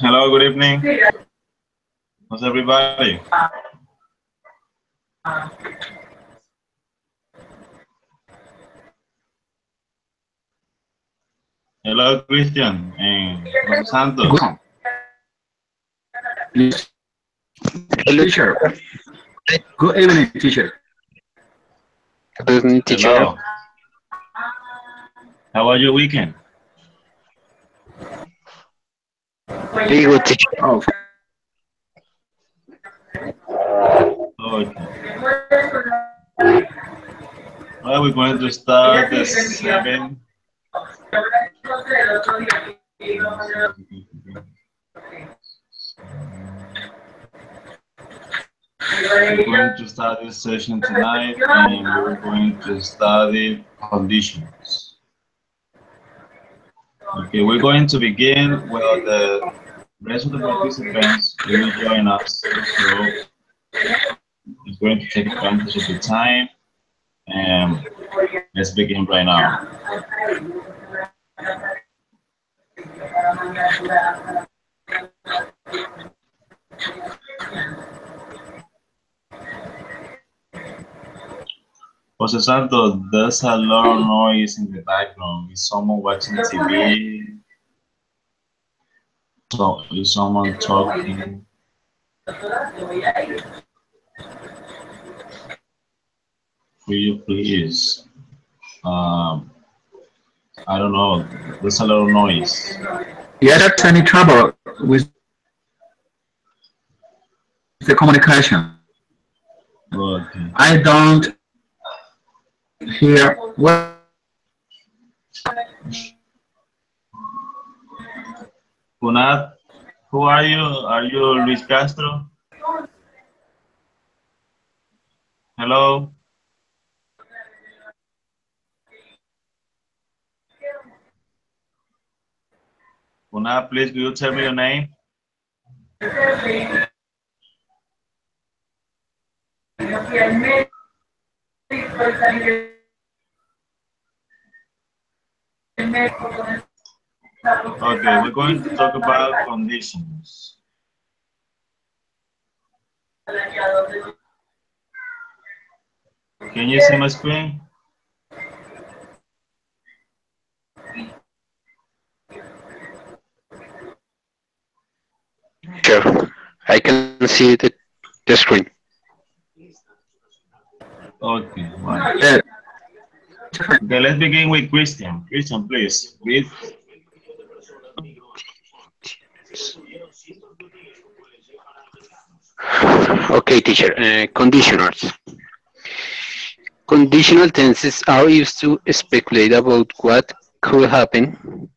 Hello, good evening. How's everybody? Hello, Christian and Los Santos. Welcome. Yes, Hello, teacher. Good evening, teacher. good evening, teacher. Hello. How was your weekend? Very good, teacher. Oh, Okay. Well, we're going to start the 7. We're going to start this session tonight, and we're going to study conditions. Okay, we're going to begin with the rest of the participants who will join us. So it's going to take advantage of the time, and let's begin right now. Jose Santos, there's a lot of noise in the background. Is someone watching TV? So, is someone talking? Will you please? I don't know. There's a lot of noise. yes, there's any trouble with the communication. Okay. I don't hear well. Kunat, who are you? Are you Luis Castro? Hello? Kunat, please, could you tell me your name? Okay, we're going to talk about conditions. Can you see my screen? Sure, I can see the screen. Okay, right. Yes. Okay, let's begin with Christian. Christian, please, read. Okay, teacher. Conditionals. Conditional tenses are used to speculate about what could happen,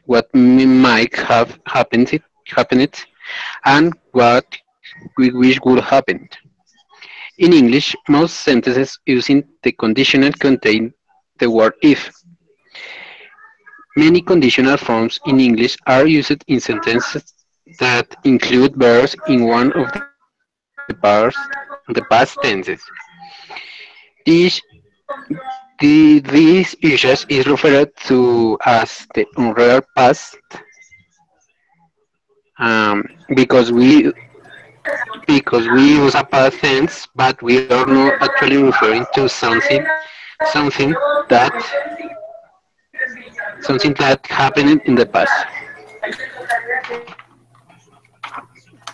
what might have happened, and what we wish would happen. In English, most sentences using the conditional contain the word if. Many conditional forms in English are used in sentences that include verbs in one of the past tenses. These, these uses is referred to as the unreal past um, because we because we use a past tense, but we are not actually referring to something that something that happened in the past.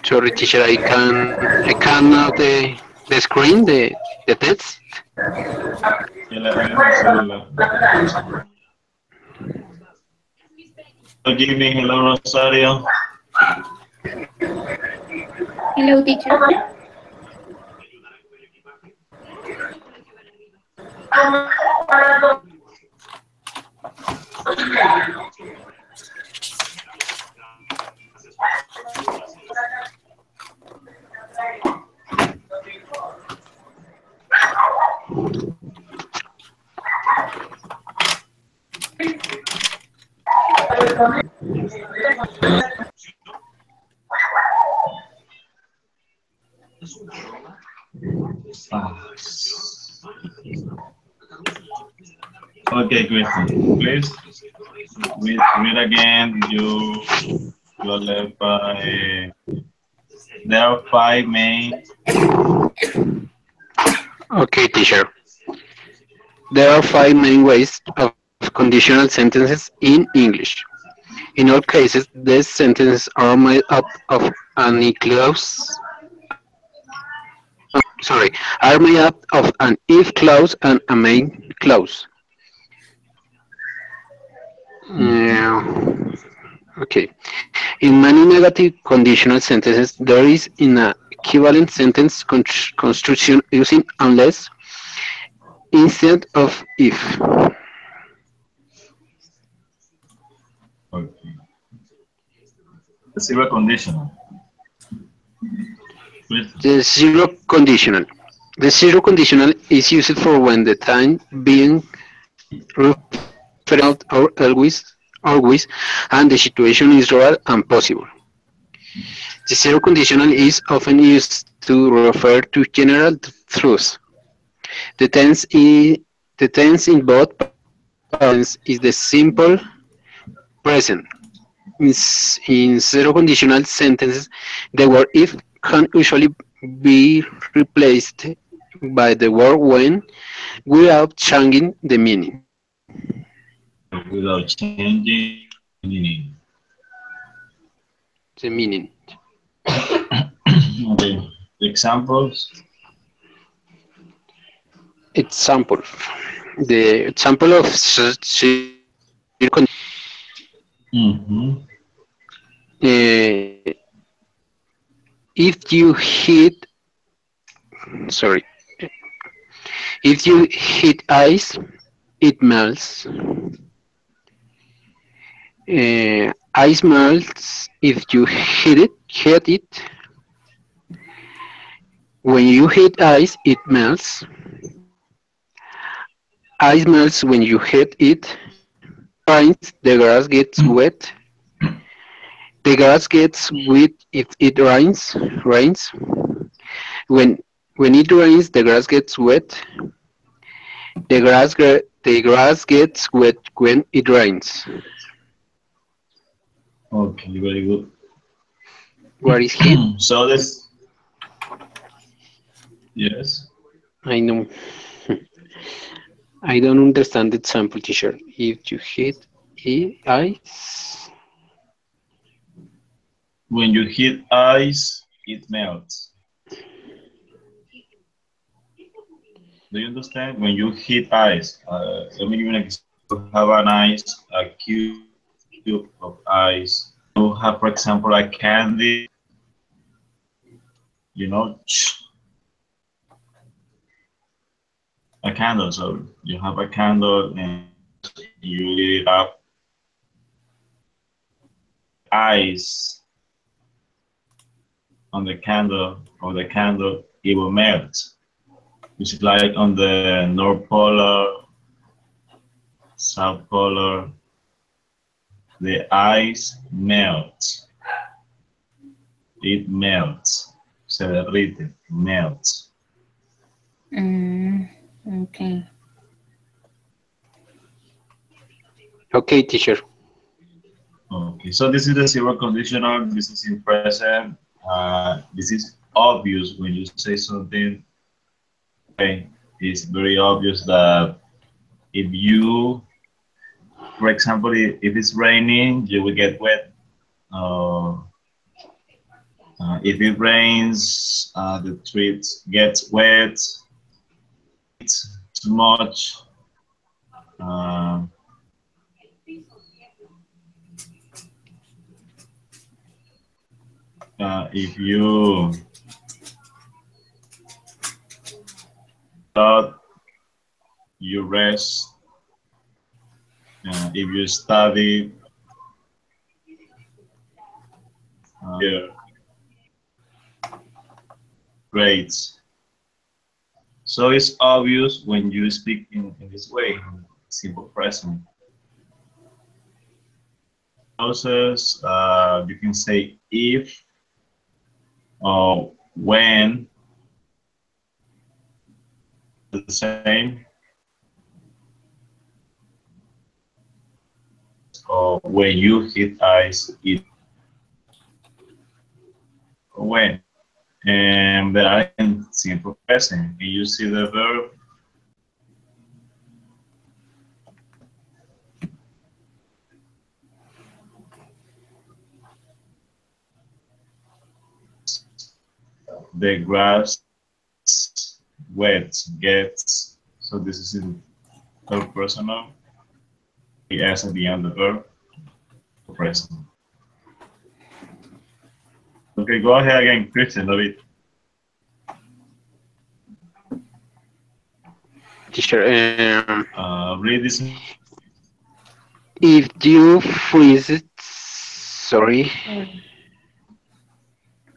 Sorry, teacher, I can now the screen the text. Hello, Jimmy. Hello, Rosario. Hello, teacher. Okay, Christian, please read again. You are left by. There are five main. Okay, teacher. There are five main ways of conditional sentences in English. In all cases, these sentences are made up of an clause. Sorry, are made up of an if clause and a main clause. Mhm. Okay. In many negative conditional sentences, there is an equivalent sentence construction using unless instead of if. Okay. Zero conditional. Please. The zero conditional. The zero conditional is used for when the time being referred not or always, and the situation is real and possible. The zero conditional is often used to refer to general truths. The tense, the tense in both parts is the simple present. In zero conditional sentences, the word if can usually be replaced by the word when without changing the meaning. Without changing meaning. The meaning. Okay. Examples. Example. The example of Mm-hmm. uh, if you hit, sorry, if you hit ice, it melts. Ice melts if you hit it. When you hit ice, it melts. Ice melts when you hit it. Rains, the grass gets wet. The grass gets wet if it rains. Rains. When when it rains, the grass gets wet. The grass gets wet when it rains. Okay, very good. What is hit? So this, yes. I know. I don't understand the example, teacher. If you hit ice, When you hit ice, it melts. Do you understand? When you hit ice, let me give you an example. You have an ice, a cube of ice. You have, for example, a candy, you know, a candle. So you have a candle and you lit it up. Ice on the candle, it will melt. It's like on the North Polar, South Polar, the ice melts. It melts. Se derrite, melts. Mm, okay. okay, teacher. Okay, so this is the zero conditional. This is in present. This is obvious when you say something. Okay, it's very obvious that if you, for example, if it's raining, you will get wet. Uh, if it rains, the streets gets wet. It's too much. Uh, if you thought you rest, if you study, your grades. So it's obvious when you speak in this way, simple present. Clauses, you can say if or when, the same, or when you hit ice, it. when. And they are in simple present. Can you see the verb? The grass wet gets. So this is in third personal. The S at the end of the verb. Present. Okay, go ahead again, Christian, David. Teacher, Read this. if you freeze it, sorry,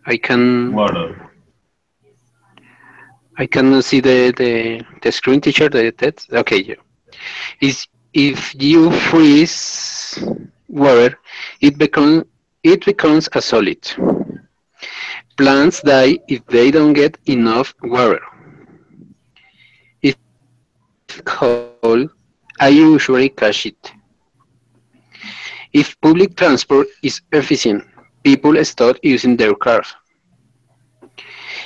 I Water. cannot see the screen, teacher, the text. Okay, yeah. Is if you freeze water, it becomes a solid. Plants die if they don't get enough water. If cold, I usually catch it. If public transport is efficient, people start using their cars.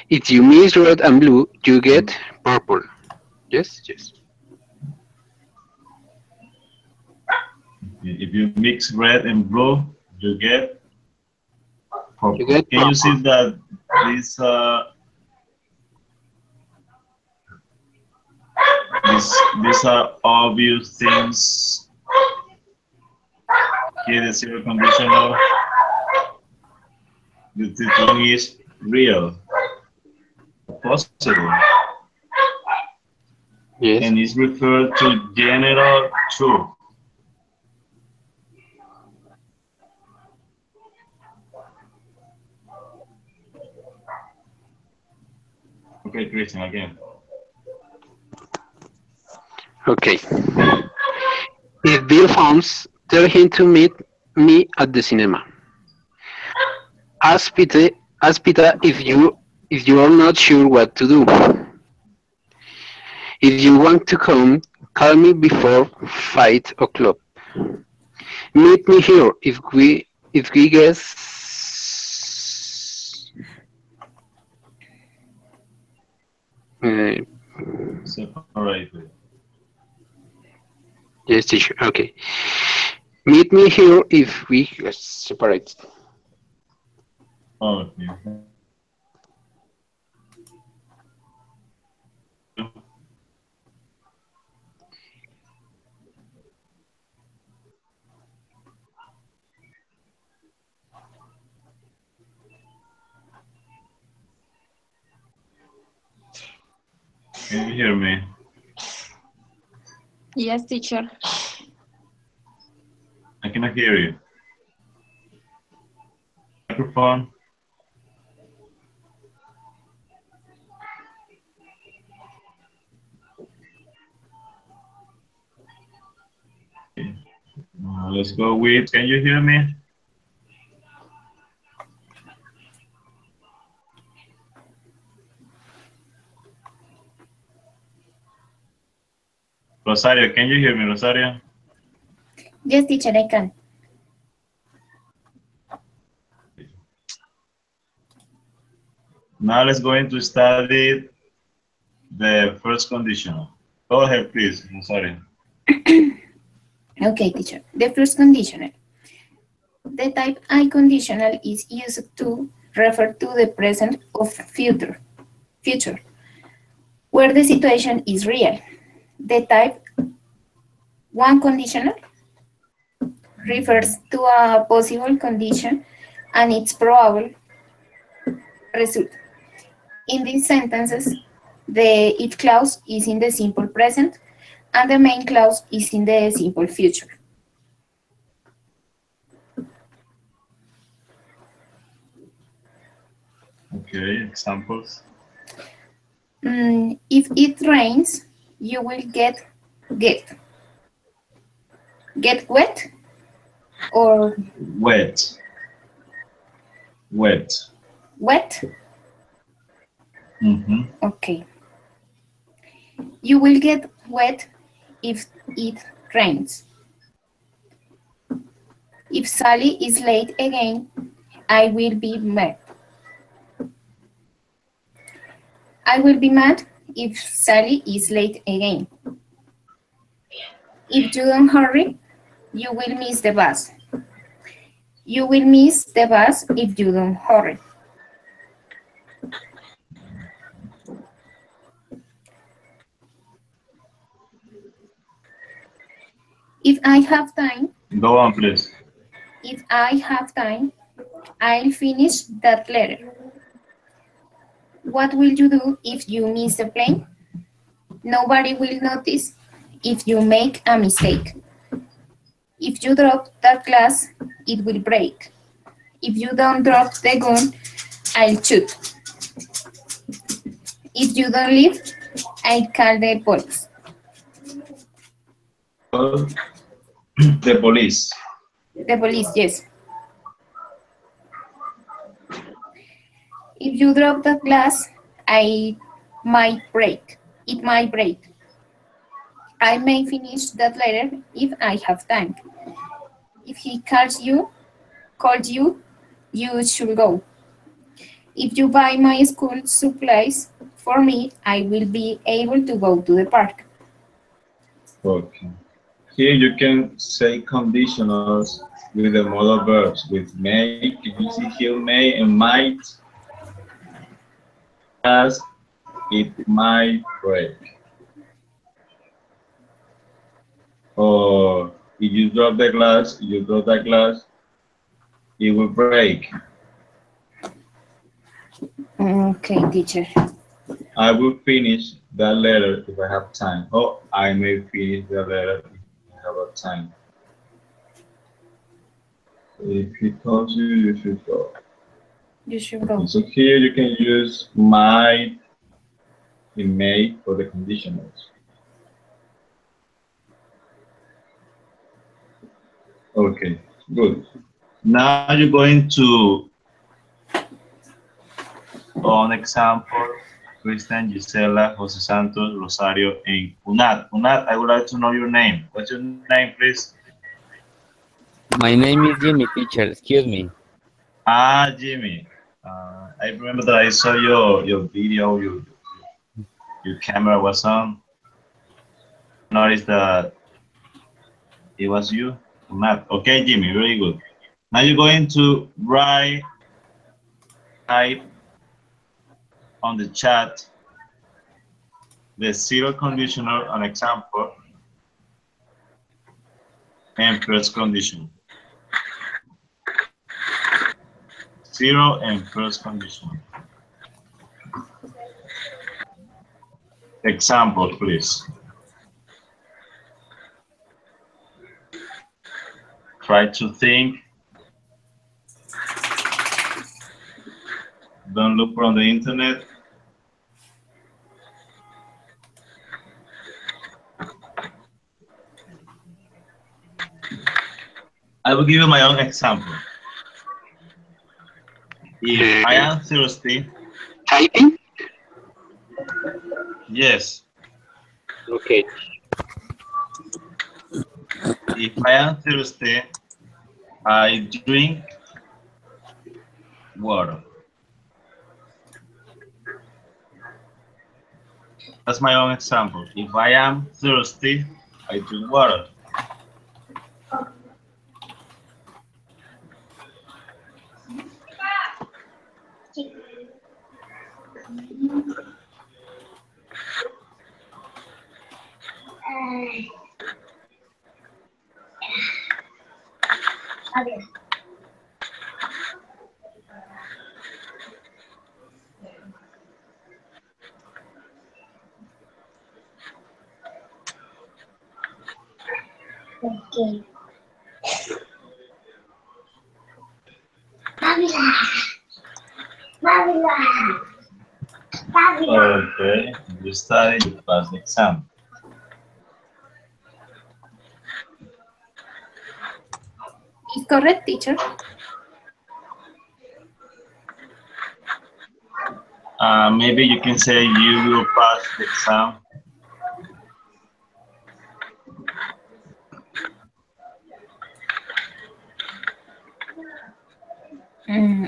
If you mix red and blue, you get purple. Yes, yes. If you mix red and blue, you get purple. You get Can you purple. see that these are obvious things? Here the zero conditional. The thing is real, possible, Yes. and is referred to general truth. Okay, Christian, again. Okay. If Bill Holmes tell him to meet me at the cinema, ask Peter if you are not sure what to do. If you want to come, call me before 5 o'clock. Meet me here if we guess. Uh, Separated. yes, teacher. Okay. Meet me here if we guess separate. Okay. Can you hear me? Yes, teacher. I cannot hear you. Microphone. Let's go with, can you hear me? Rosario, can you hear me, Rosario? Yes, teacher, I can. Now let's go into study the first conditional. Go ahead, please, Rosario. Okay, teacher. The first conditional. The type I conditional is used to refer to the present of future, where the situation is real. The type 1 conditional refers to a possible condition and its probable result. In these sentences, the if clause is in the simple present and the main clause is in the simple future. Okay, examples. If it rains, you will get wet or Wet. Wet. wet. Mm-hmm. Okay. You will get wet if it rains. If Sally is late again, I will be mad. I will be mad if Sally is late again. If you don't hurry, you will miss the bus. You will miss the bus if you don't hurry. If I have time, Go on, please. if I have time, I'll finish that letter. What will you do if you miss the plane? Nobody will notice if you make a mistake. If you drop that glass, it will break. If you don't drop the gun, I'll shoot. If you don't leave, I'll call the police. Call the police. The police, yes. If you drop that glass, I might break. It might break. I may finish that letter if I have time. If he calls you, you should go. If you buy my school supplies for me, I will be able to go to the park. Okay. Here you can say conditionals with the modal verbs with may. If you see here may and might, as it might break. Or if you drop the glass, it will break. Okay, teacher. I will finish that letter if I have time. Or I may finish the letter if I have time. If he calls you, you should go. You should go. So here you can use might and may for the conditionals. Okay, good. Now you're going to, on example, Kristen, Gisela, Jose Santos, Rosario, and Unat. Unat, I would like to know your name. What's your name, please? My name is Jimmy, teacher. Excuse me. Ah, Jimmy. I remember that I saw your video, your camera was on. Noticed that it was you. Unat. Okay, Jimmy, very good. Now you're going to type on the chat the zero conditional on example and first condition. Zero and first condition. Example, please. Try to think. Don't look from the internet. I will give you my own example. If I am thirsty, Typing? yes. Okay. If I am thirsty, I drink water. That's my own example. If I am thirsty, I drink water. Okay. Okay, you study, you pass the exam. Is correct, teacher? Maybe you can say you will pass the exam.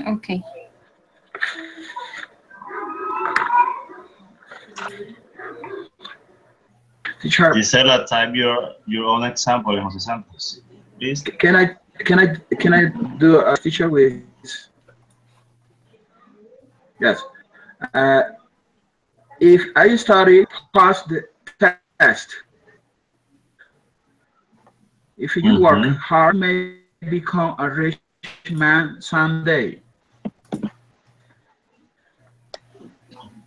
Okay. Teacher, Gisela, type your own example in Jose Santos, please. can I do a teacher with? Yes. Uh, if I study pass the test, if you work hard, may become a rich man someday.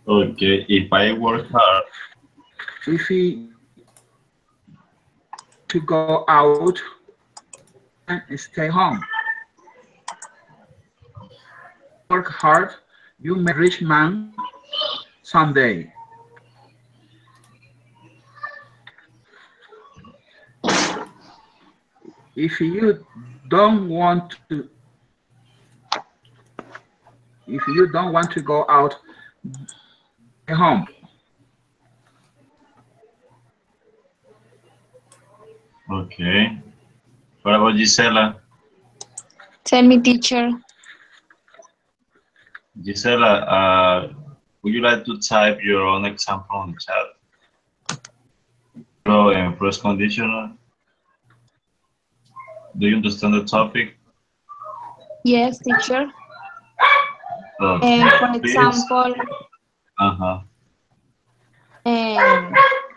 Okay, if I work hard, If you to go out and stay home, work hard, you may rich man someday. If you don't want to, if you don't want to go out, stay home. okay. What about Gisela? Tell me, teacher. Gisela, would you like to type your own example on the chat? So, in first conditional, do you understand the topic? Yes, teacher. Okay, For please. example,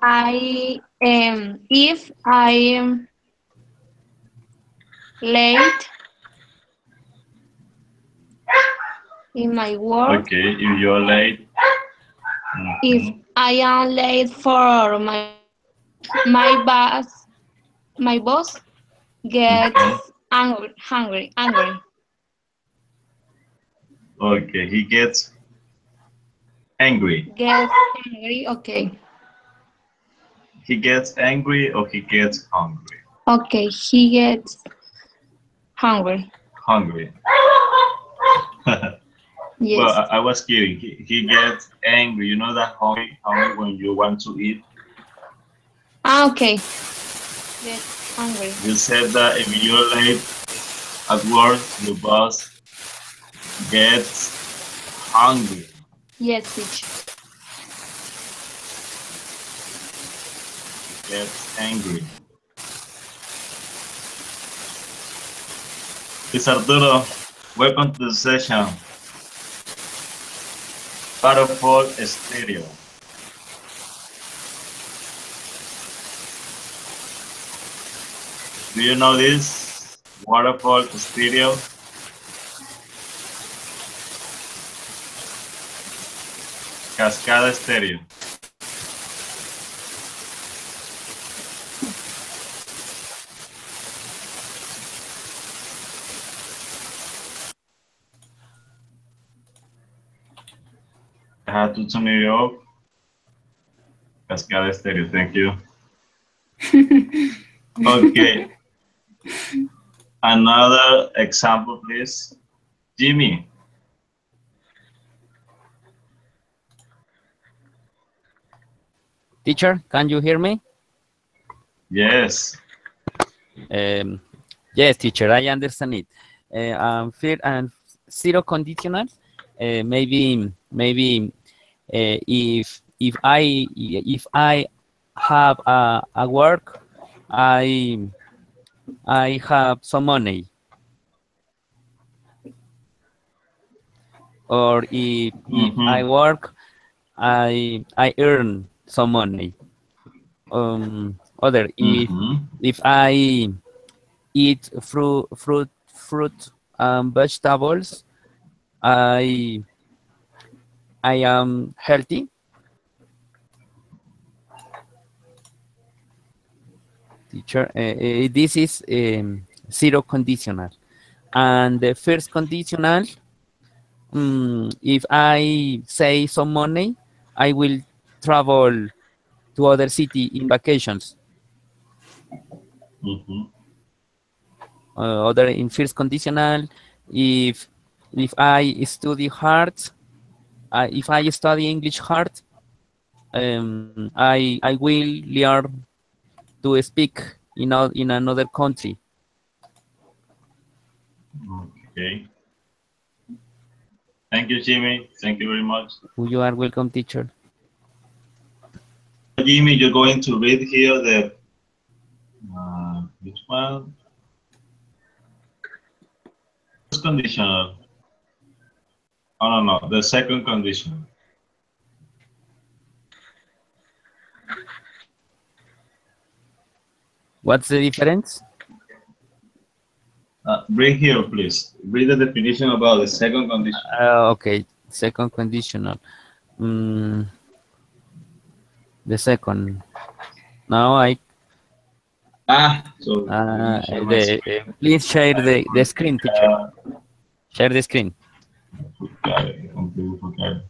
I if I am late in my work, Okay, if you're late. if I am late for my boss gets angry. Okay, he gets angry. Gets angry. Okay. He gets angry or he gets hungry? Okay. He gets hungry. Hungry. Yes. Well, I was kidding. He gets angry. You know that hungry when you want to eat? Okay. Get hungry. You said that if you're late at work, your boss gets hungry. Yes, teacher. Gets angry. It's Arturo. Welcome to the session. Waterfall stereo. Do you know this? Waterfall stereo. Cascada stereo. I had to turn it off. Cascada stereo, thank you. Okay. Another example, please. Jimmy. Teacher, can you hear me? Yes. Yes, teacher, I understand it. Fair and zero conditionals. Maybe if I have a work, I have some money. Or if I work, I earn some money. Other if I eat fruit and vegetables, I am healthy. Teacher, this is zero conditional, and the first conditional. If I save some money, I will travel to other city in vacations. Other in first conditional, if I study hard, if I study English hard, I will learn to speak in another country. Okay. Thank you, Jimmy. Thank you very much. You are welcome, teacher. Jimmy, you're going to read here the which one? First conditional. Oh no, the second conditional. What's the difference? Read here, please. Read the definition about the second condition. Okay, second conditional. The second. Now So please share the screen, teacher. Share the screen. Forgot it. Completely forgot it.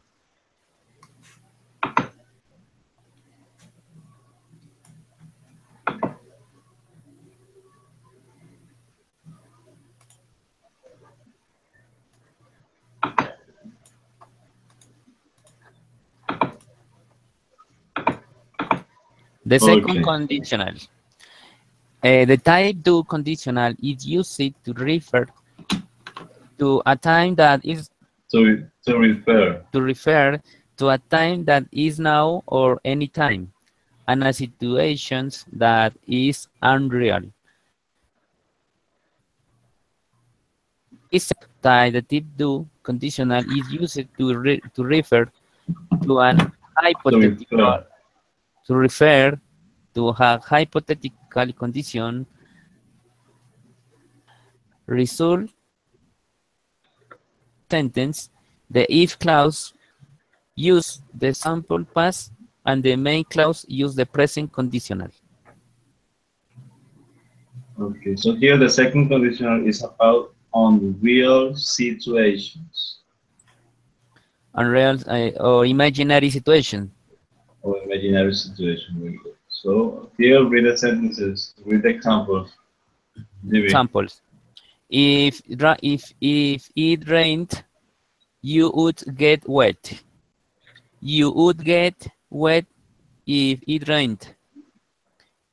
The second Okay. conditional. The type 2 conditional is used to refer to a time that is To refer to a time that is now or any time, and a situation that is unreal. This type, the type 2 conditional, is used to refer to an hypothetical to refer to a hypothetical condition result sentence. The if clause use the sample past and the main clause use the present conditional. Okay, so here the second conditional is about unreal situations. Unreal or imaginary situation. Or imaginary situation. So here read the sentences, read the examples. Examples. If it rained, you would get wet. You would get wet if it rained.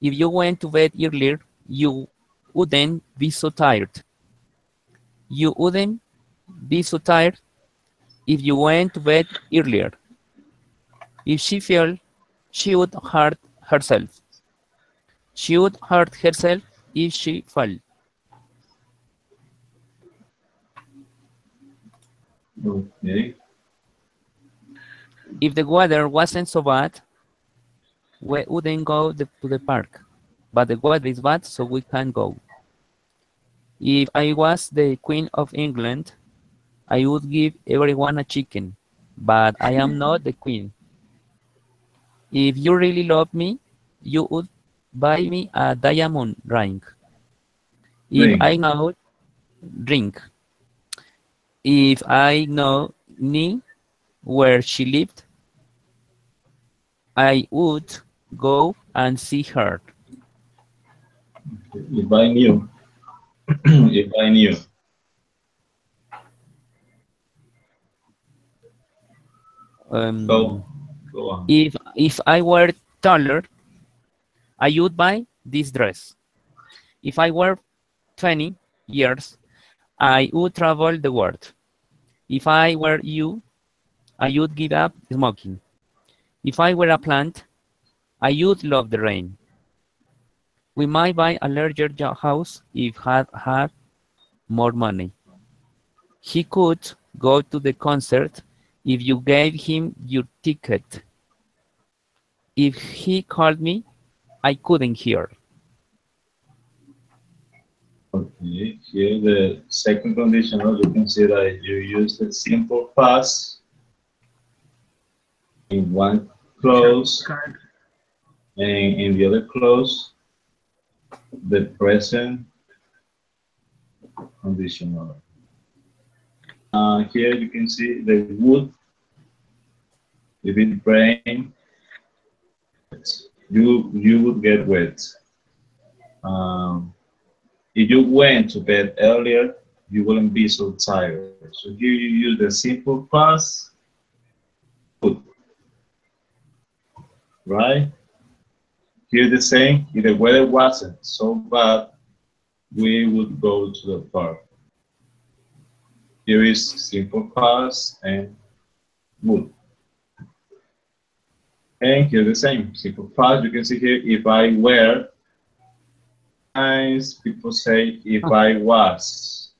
If you went to bed earlier, you wouldn't be so tired. You wouldn't be so tired if you went to bed earlier. If she fell, she would hurt herself. She would hurt herself if she fell. Okay. If the weather wasn't so bad, we wouldn't go to the park. But the weather is bad, so we can't go. If I was the Queen of England, I would give everyone a chicken. But I am not the Queen. If you really love me, you would buy me a diamond ring. If I know drink. If I know where she lived, I would go and see her. If I knew. If I knew. Go on. If I were taller, I would buy this dress. If I were 20 years, I would travel the world. If I were you, I would give up smoking. If I were a plant, I would love the rain. We might buy a larger house if had more money. He could go to the concert if you gave him your ticket. If he called me, I couldn't hear. Okay, here the second conditional, you can see that you use the simple past in one clause, and in the other clause, the present conditional. Here you can see the would. If it rain, you would get wet. If you went to bed earlier, you wouldn't be so tired. So here you use the simple past, would, right? Here the same, if the weather wasn't so bad, we would go to the park. Here is simple past and would. And here the same, simple past. You can see here, if I were, nice, people say if I was.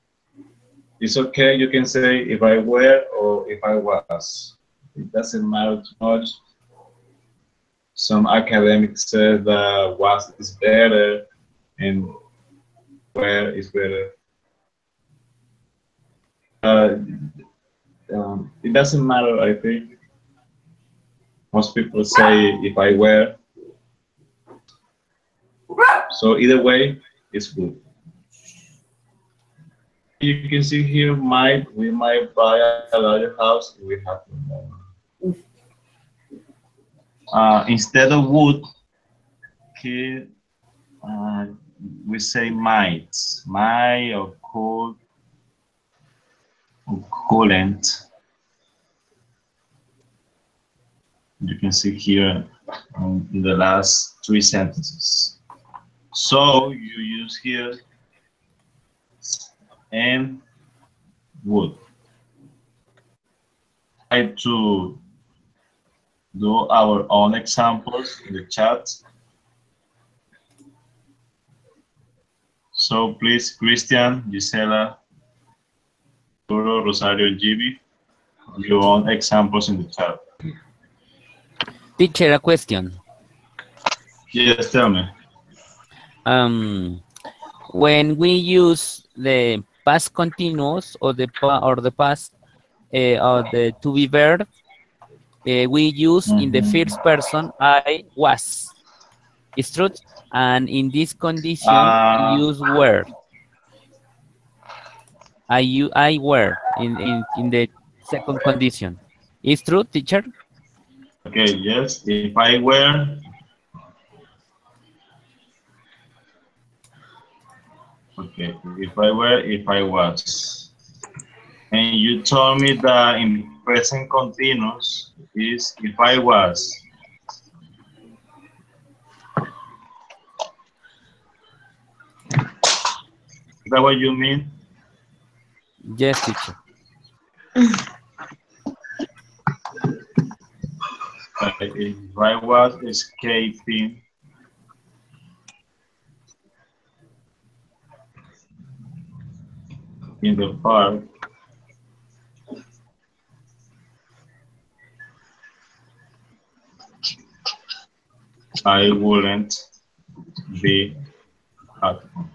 It's okay, you can say if I were or if I was. It doesn't matter too much. Some academics say that was is better and where is better. Uh, it doesn't matter, I think. Most people say if I were. So either way, it's good. You can see here, we might buy a larger house if we have more. Instead of would, here, we say might or could or couldn't. You can see here in the last three sentences. So you use here and would. Try to do our own examples in the chat. So please, Christian, Gisela, Arturo, Rosario, and Gibi, your own examples in the chat. Teacher, a question. Yes, tell me. When we use the past continuous or the past or the to be verb, we use in the first person I was. It's true. And in this condition, use were. I were in the second condition. It's true, teacher? Okay, yes. If I were, okay, if I were, if I was. And you told me that in present continuous is if I was. Is that what you mean? Yes, teacher. If I was escaping in the park, I wouldn't be at home.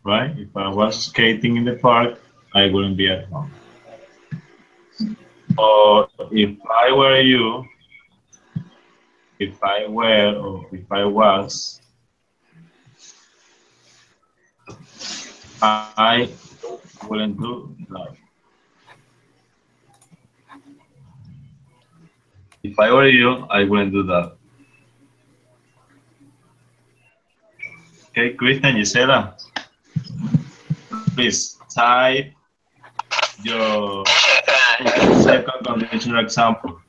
Right? If I was skating in the park, I wouldn't be at home. Or if I were you, if I were or if I was, I wouldn't do that. If I were you, I wouldn't do that. Okay, Christian, Gisela, please type your second conditional example.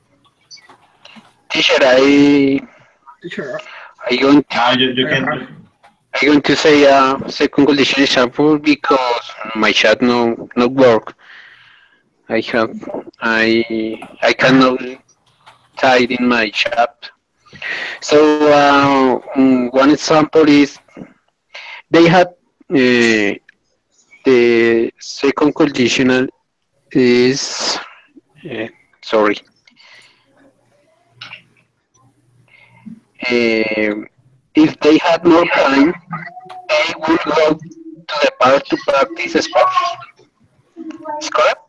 Teacher, Teacher, going You can. I'm going to say a second condition example because my chat not work. I cannot type in my chat. So one example is they had the second conditional is sorry. If they had more time, they would go to the park to practice sports. Is correct?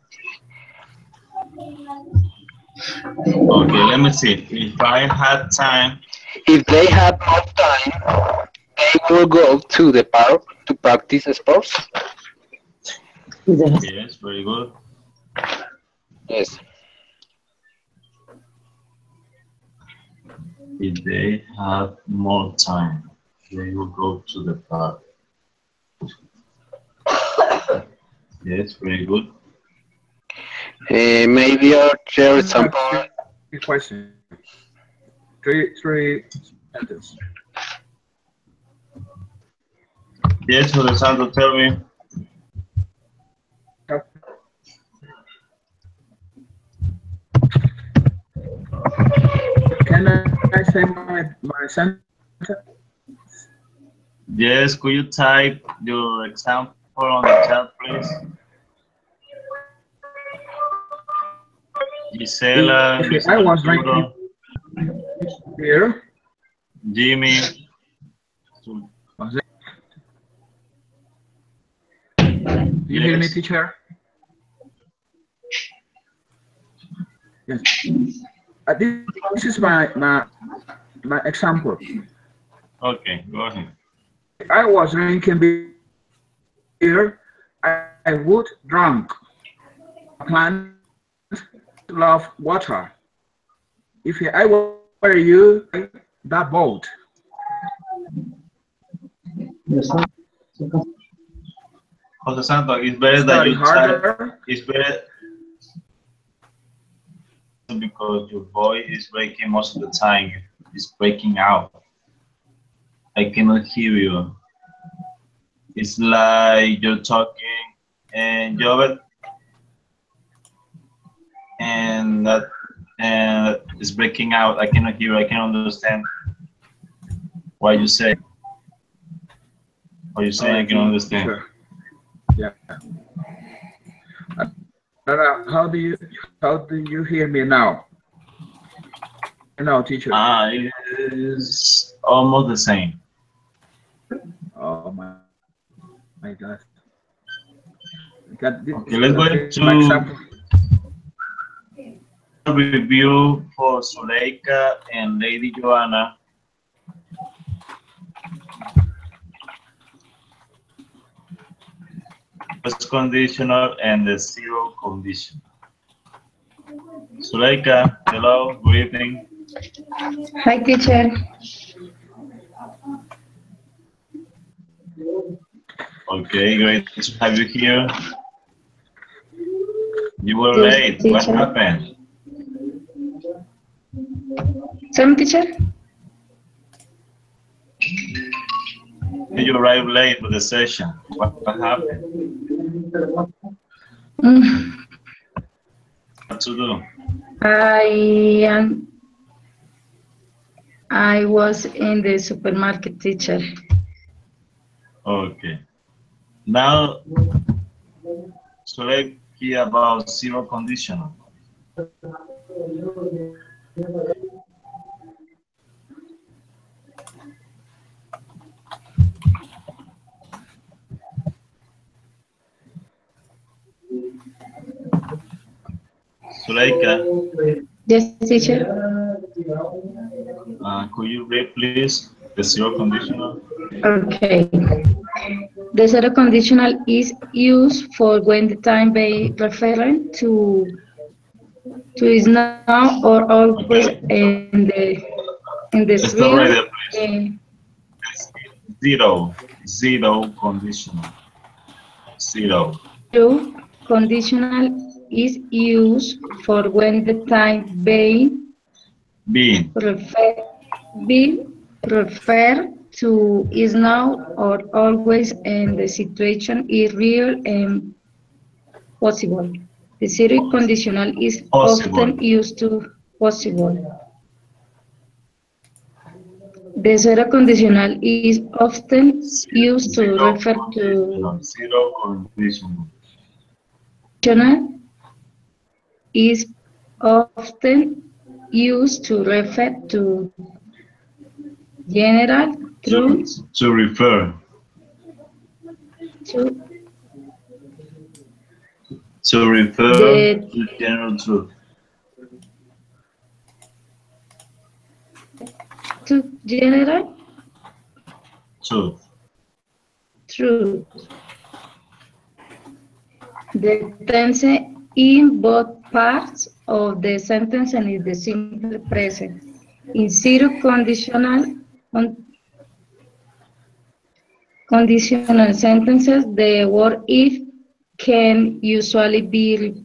Okay, let me see. If I had time. If they had more time, they will go to the park to practice sports. Yes, very good. Yes. If they had more time, they will go to the park. Yes, very good. Maybe our share example. question. Three sentences. Yes, Jose Santos, tell me. Can I say my sentence? Yes, could you type your example on the chat, please? Gisela, If Luis I was drinking Arturo, beer, Jimmy. do you hear me, Yes. teacher? Yes. This is my example. Okay, go ahead. If I was drinking beer, I would drink. Plants love water. If I were you, that boat. Jose Santos, it's better that Study you type. harder. It's better because your voice is breaking most of the time. It's breaking out. I cannot hear you. It's like you're talking and Jovet, and that is breaking out. I cannot hear. I cannot understand what you say. What you say, I can understand. Sure. Yeah. How do you hear me now? Now, teacher. It is almost the same. Oh my God. Okay, let's go into review for Zuleika and Lady Joanna. First conditional and the zero condition. Zuleika, hello, good evening. Hi, teacher. Okay, great to have you here. You were Yes, late. teacher. What happened? Sorry, teacher. Did you arrive late for the session? What happened? What to do? I was in the supermarket, teacher. Okay. Now, so let's hear about zero conditional. Zuleika, Yes, teacher. could you read, please, the zero conditional? Okay. The zero conditional is used for when the time by referring to is now or always Okay. in the Stop right there, real. please. Zero conditional. Zero. Zero conditional is used for when the time being refer to is now or always and the situation is real and possible. The zero conditional is often used to possible. The zero conditional is often used to refer to zero conditional. Is often used to refer to general truths. To refer. To refer to general truth. To general truth. The tense in both parts of the sentence and is the simple present. In zero conditional sentences, the word if can usually be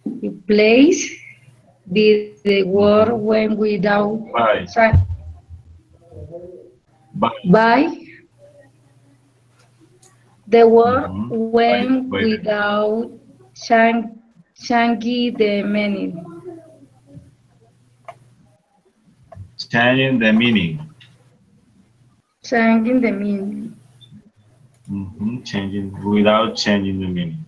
replaced with the word when without by The word Wait, went wait. without changing the meaning. Changing the meaning. Changing the meaning. Changing without changing the meaning.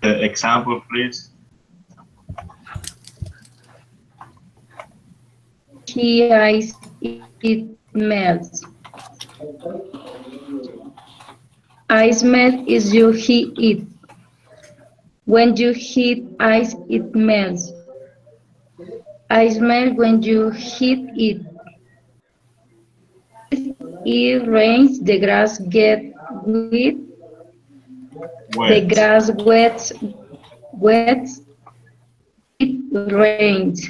The example, please. He ice it melts. Ice melt is you heat it. When you heat ice, it melts. Ice melt when you heat it. It rains, the grass get wet. The Wet. grass wets. It rains.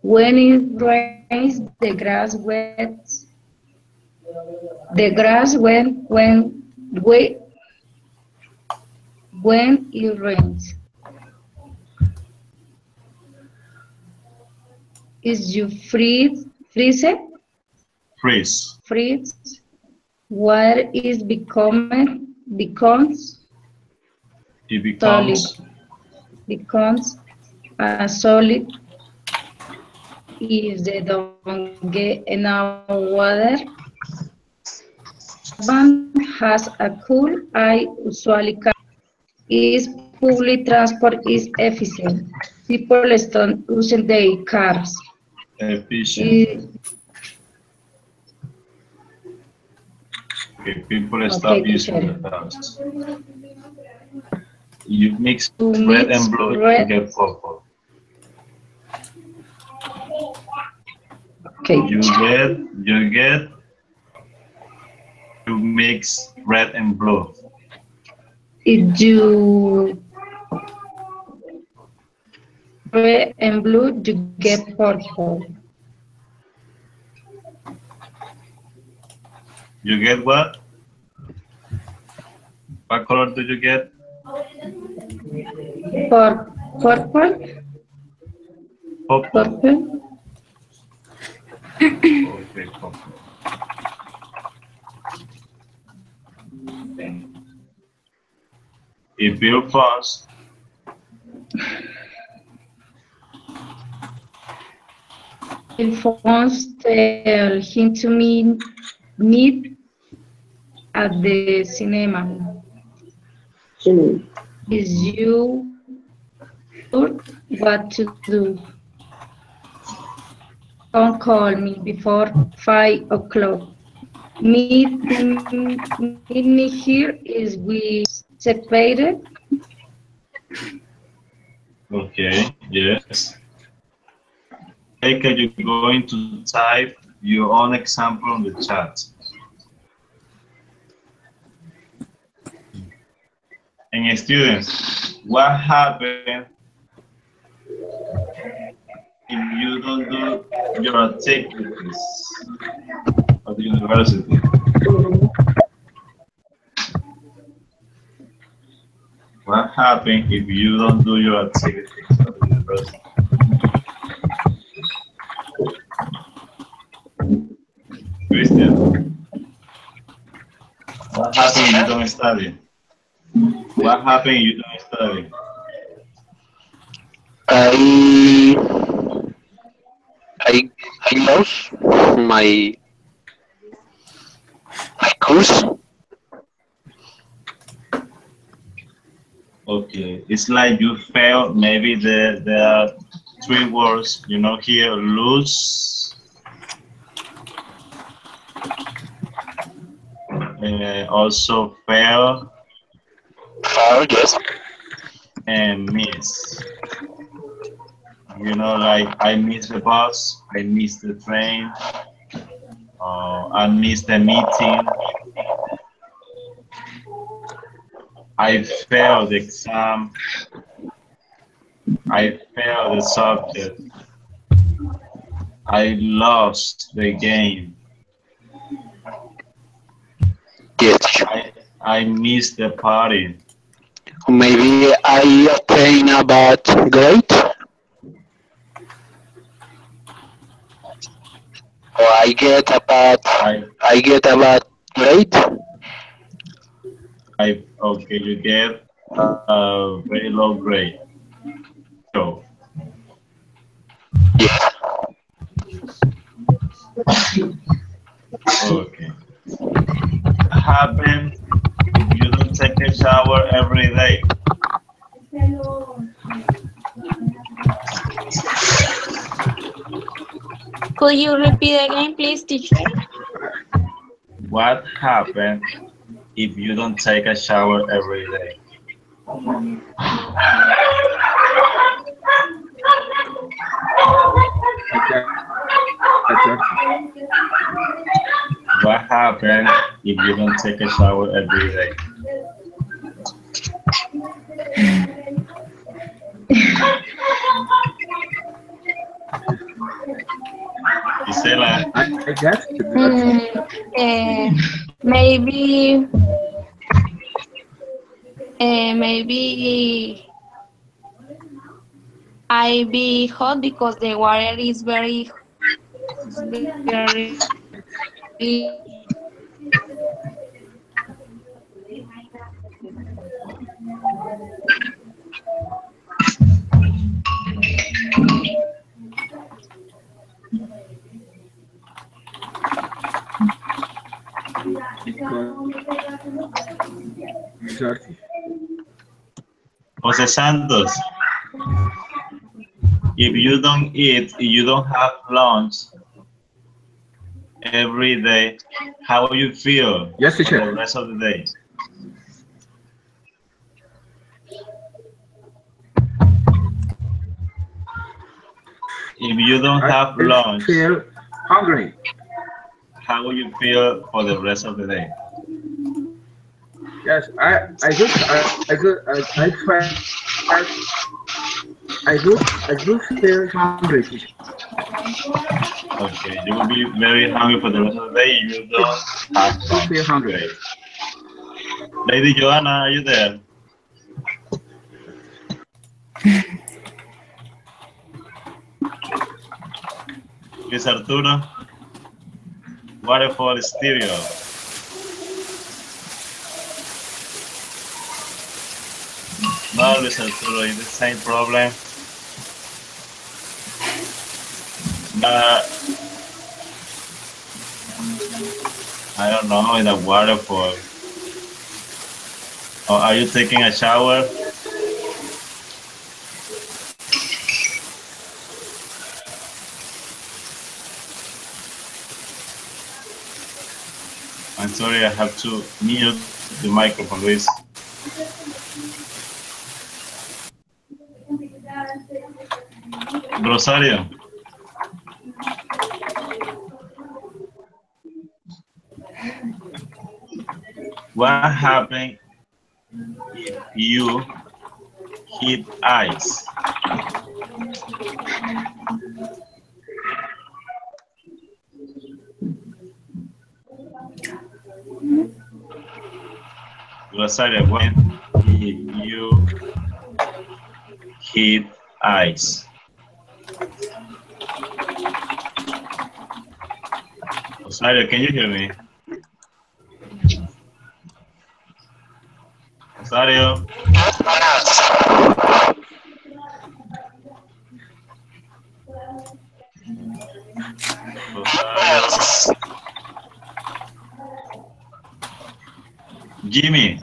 When it rains, the grass wets. The grass when it rains. Is you freeze it? Freeze. Freeze. Water is becomes It solid. becomes Becomes a solid if they don't get enough water. Husband has a cool eye usually is public transport is efficient. People start using their cars. efficient. Okay, people stop using teacher. the cars. You mix To red mix and blue to red. get purple. Okay. You get to mix red and blue. If you red and blue, you get purple. You get what? What color do you get? Purple. Purple. Purple. Okay, purple. If you first, Alphonse tell him to meet at the cinema. Is you sure what to do? Don't call me before 5 o'clock. Meet me here is we separated. okay, yes. Okay, you're going to type your own example on the chat. And students, what happens if you don't do your activities at the university? What happens if you don't do your activities at the university? Christian, what happens if you don't study? What happens if you don't study? I lost my course. Okay, it's like you fail. Maybe there are 3 words, you know, here: lose, also fail, Yes. and miss. You know, like I missed the bus, I missed the train, I missed the meeting, I failed the exam, I failed the subject, I lost the game, Yes. I missed the party. Maybe I obtain a bad grade. I get a bad, I get a bad grade. Okay, you get a very low grade. So, Yes. okay. Happen if you don't take a shower every day. Could you repeat again, please, teacher? What happens if you don't take a shower every day? What happens if you don't take a shower every day? Gisela, I guess. Maybe, maybe I be hot because the water is very, very. Dirty. Jose Santos, if you don't eat, if you don't have lunch every day, how you feel Yes, for teacher. the rest of the day? If you don't have I lunch, feel hungry. how will you feel for the rest of the day? Yes, I do feel hungry, teacher. Okay, you will be very hungry for the rest of the day. You don't have I lunch. feel hungry. Okay. Lady Joanna, are you there? Luis Arturo, waterfall stereo. No, Luis Arturo, it's the same problem. But I don't know, in a waterfall. Or are you taking a shower? I'm sorry, I have to mute the microphone, Luis. Rosario. What happens if you hit ice? Rosario, when if you hit ice? Rosario, can you hear me? Rosario? Rosario? Jimmy?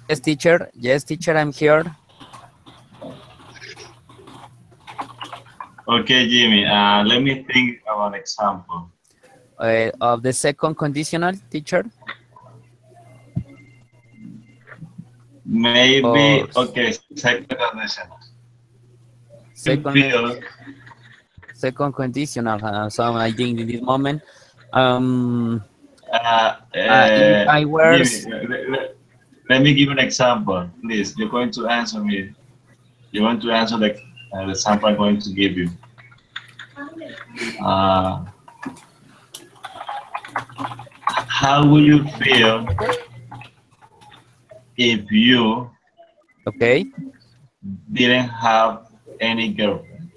Yes, teacher. Yes, teacher, I'm here. Okay, Jimmy, let me think of an example. Of the second conditional, teacher. Maybe, Or okay, second condition. second, second conditional. So I think in this moment, if I were, Jimmy, let me give you an example, please. You're going to answer me. You're going to answer the example I'm going to give you. How will you feel if you okay, didn't have any girlfriend?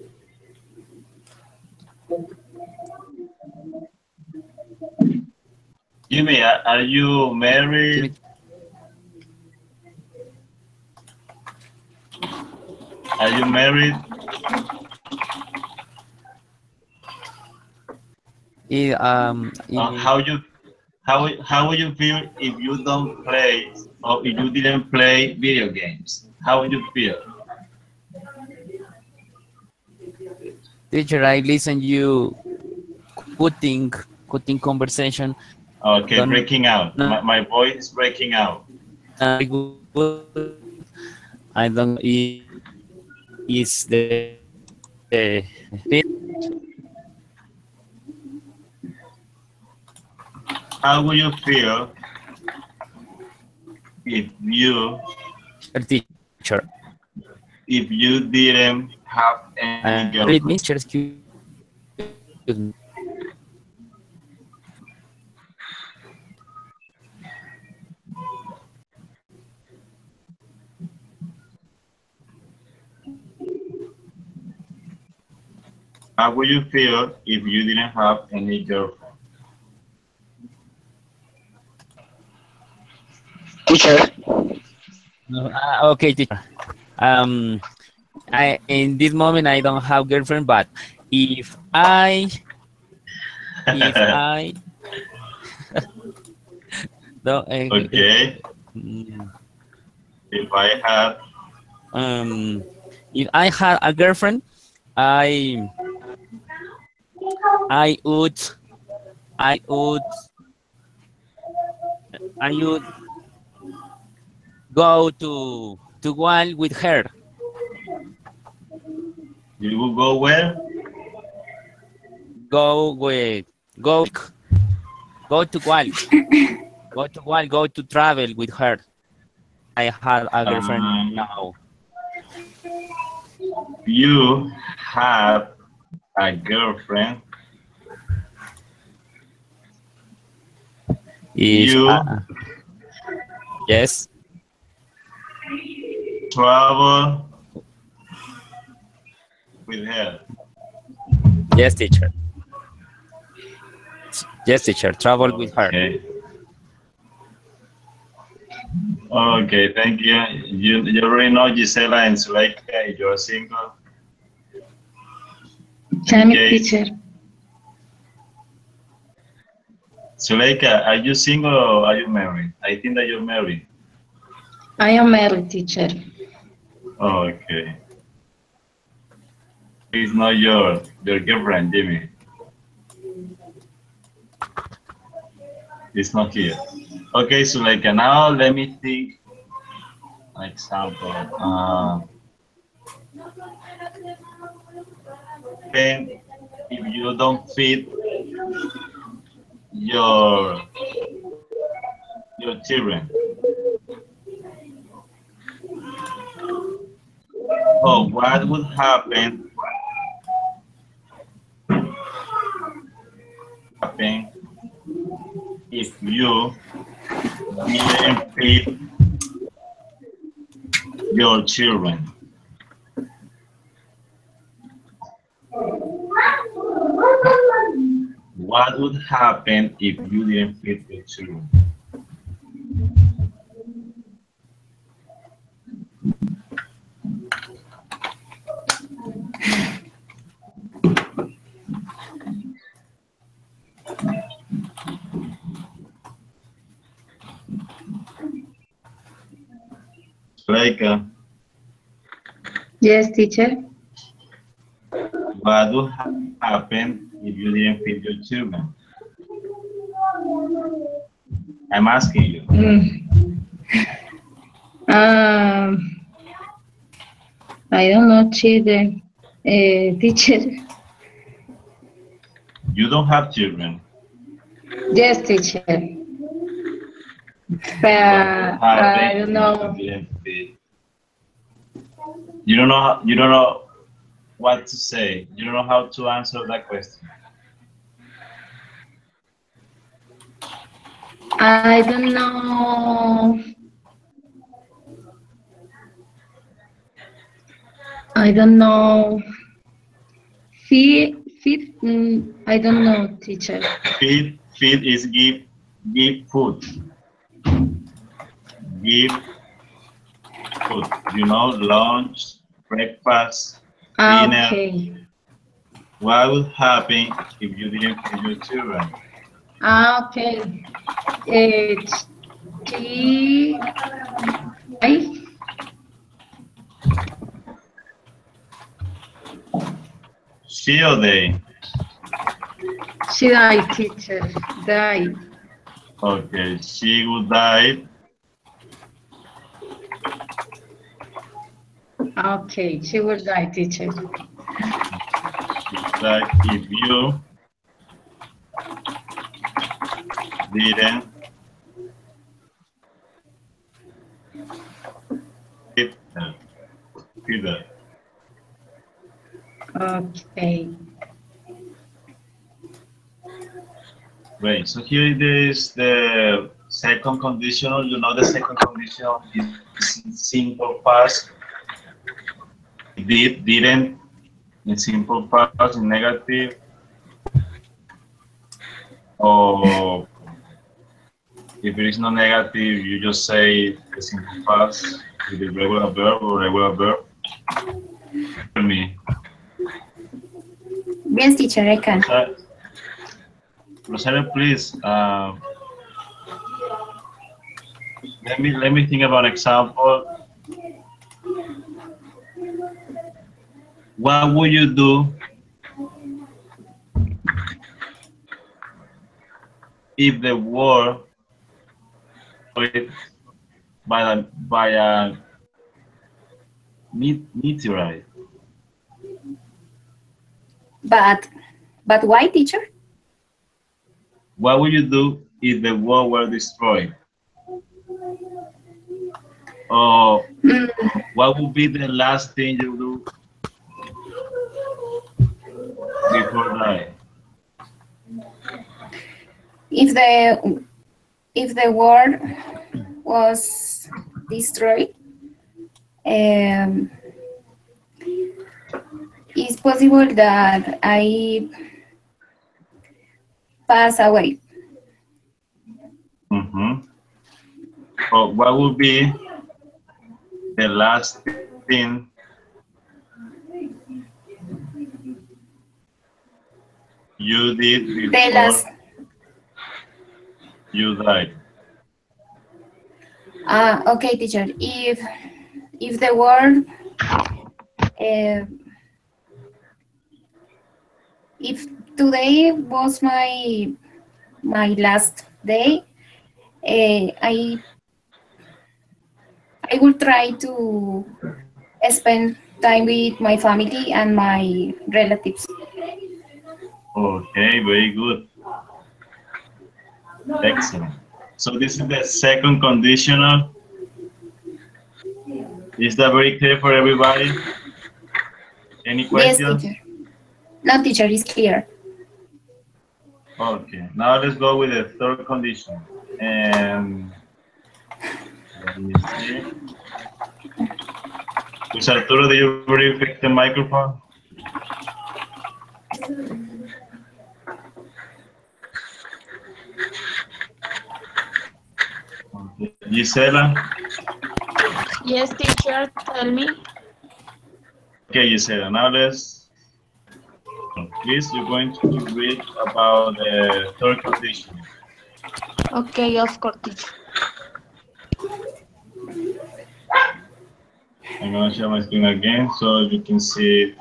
Jimmy, are you married? Are you married? How would you feel if you don't play or if you didn't play video games? How would you feel? Teacher, I listen you cutting conversation. Okay, breaking out. My voice is breaking out. Good. I don't know is the How would you feel if teacher. you didn't have any Read girlfriend? me, teacher, excuse me. How would you feel if you didn't have any girlfriend? Teacher. Okay, teacher. I in this moment I don't have girlfriend, but if I no, Okay. If I had if I had a girlfriend, I would go to one with her. you will go where? Go to Gual. Go to travel with her. I had a girlfriend now. You have a girlfriend. Yes. Travel with her. Yes, teacher. Yes, teacher. Travel with her. Okay, thank you. You already know Gisela and Zuleika, you're single. Okay. Teacher. Zuleika, are you single or are you married? I think that you're married. I am married, teacher. Okay. It's not your girlfriend, Jimmy. It's not here. Okay, Zuleika, now let me think an example. Then if you don't feed your children, so what would happen if you didn't feed your children? What would happen if you didn't feed your children? Yes, teacher. What would happen if you didn't feed your children? I'm asking you. I don't know, children. Teacher. You don't have children. Yes, teacher. But I don't know. You don't know what to say. You don't know how to answer that question. I don't know. I don't know. Feed? I don't know, teacher. Feed is give food. Give food. You know, lunch, breakfast, dinner. Okay. What would happen if you didn't feed your children? Okay. It's T I She or they? should I teacher die? Okay, she would die. Okay, she will die, teacher. Like if you didn't feed her. Feed her. Okay. Great. So here is the second conditional. You know the second conditional is in simple past. Did, didn't, in simple past, in negative, or if it is not negative, you just say the simple past with the regular verb or regular verb. Tell me. Yes, teacher, I can. Rosario, please. Let me think about an example. What would you do if the world by a meteorite? But why, teacher? What would you do if the world were destroyed? Or what would be the last thing you do before dying? If the world was destroyed, it's possible that I pass away. Or what would be the last thing you did before you died? Okay, teacher. If the world, if today was my last day, I will try to spend time with my family and my relatives. Okay, very good. Excellent. So this is the second conditional. Is that very clear for everybody? Any questions? Yes, teacher. No, teacher, is clear. Okay, now let's go with the third condition. And let me see. Luis Arturo, do you already fix the microphone? Okay. Gisela? Yes, teacher, tell me. Okay, Gisela, now let's, please, you're going to read about the third condition. Okay, of course, teacher. I'm going to share my screen again so you can see.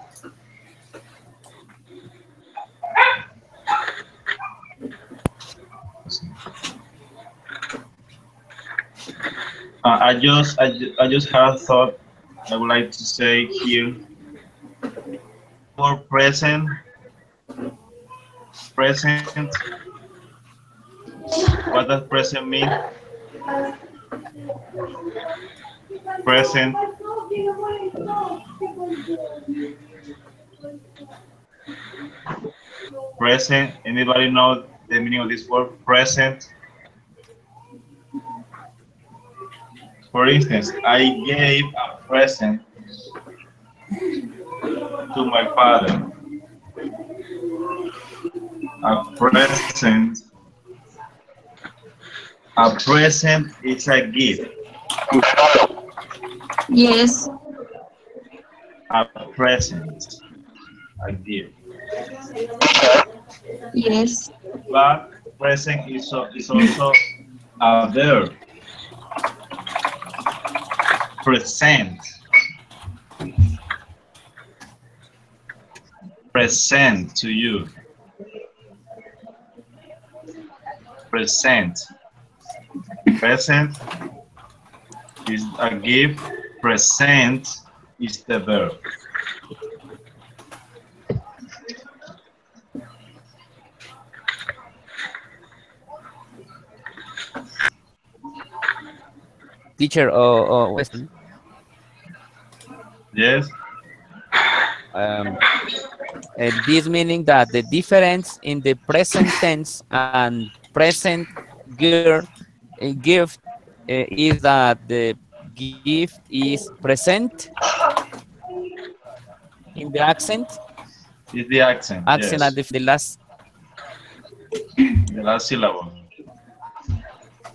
I just had a thought I would like to say here. For present, what does present mean? Present. Present. Anybody know the meaning of this word? Present. For instance, I gave a present to my father. A present. A present is a gift. Yes. A present. A gift. Yes. But present is also a verb. Present. Present to you. Present. Present is a gift. Present is the verb. Teacher, Wesley, Yes. um, this meaning that the difference in the present tense and present girl gift is that the gift is present in the accent Is the accent. accent at Yes. the last The last syllable.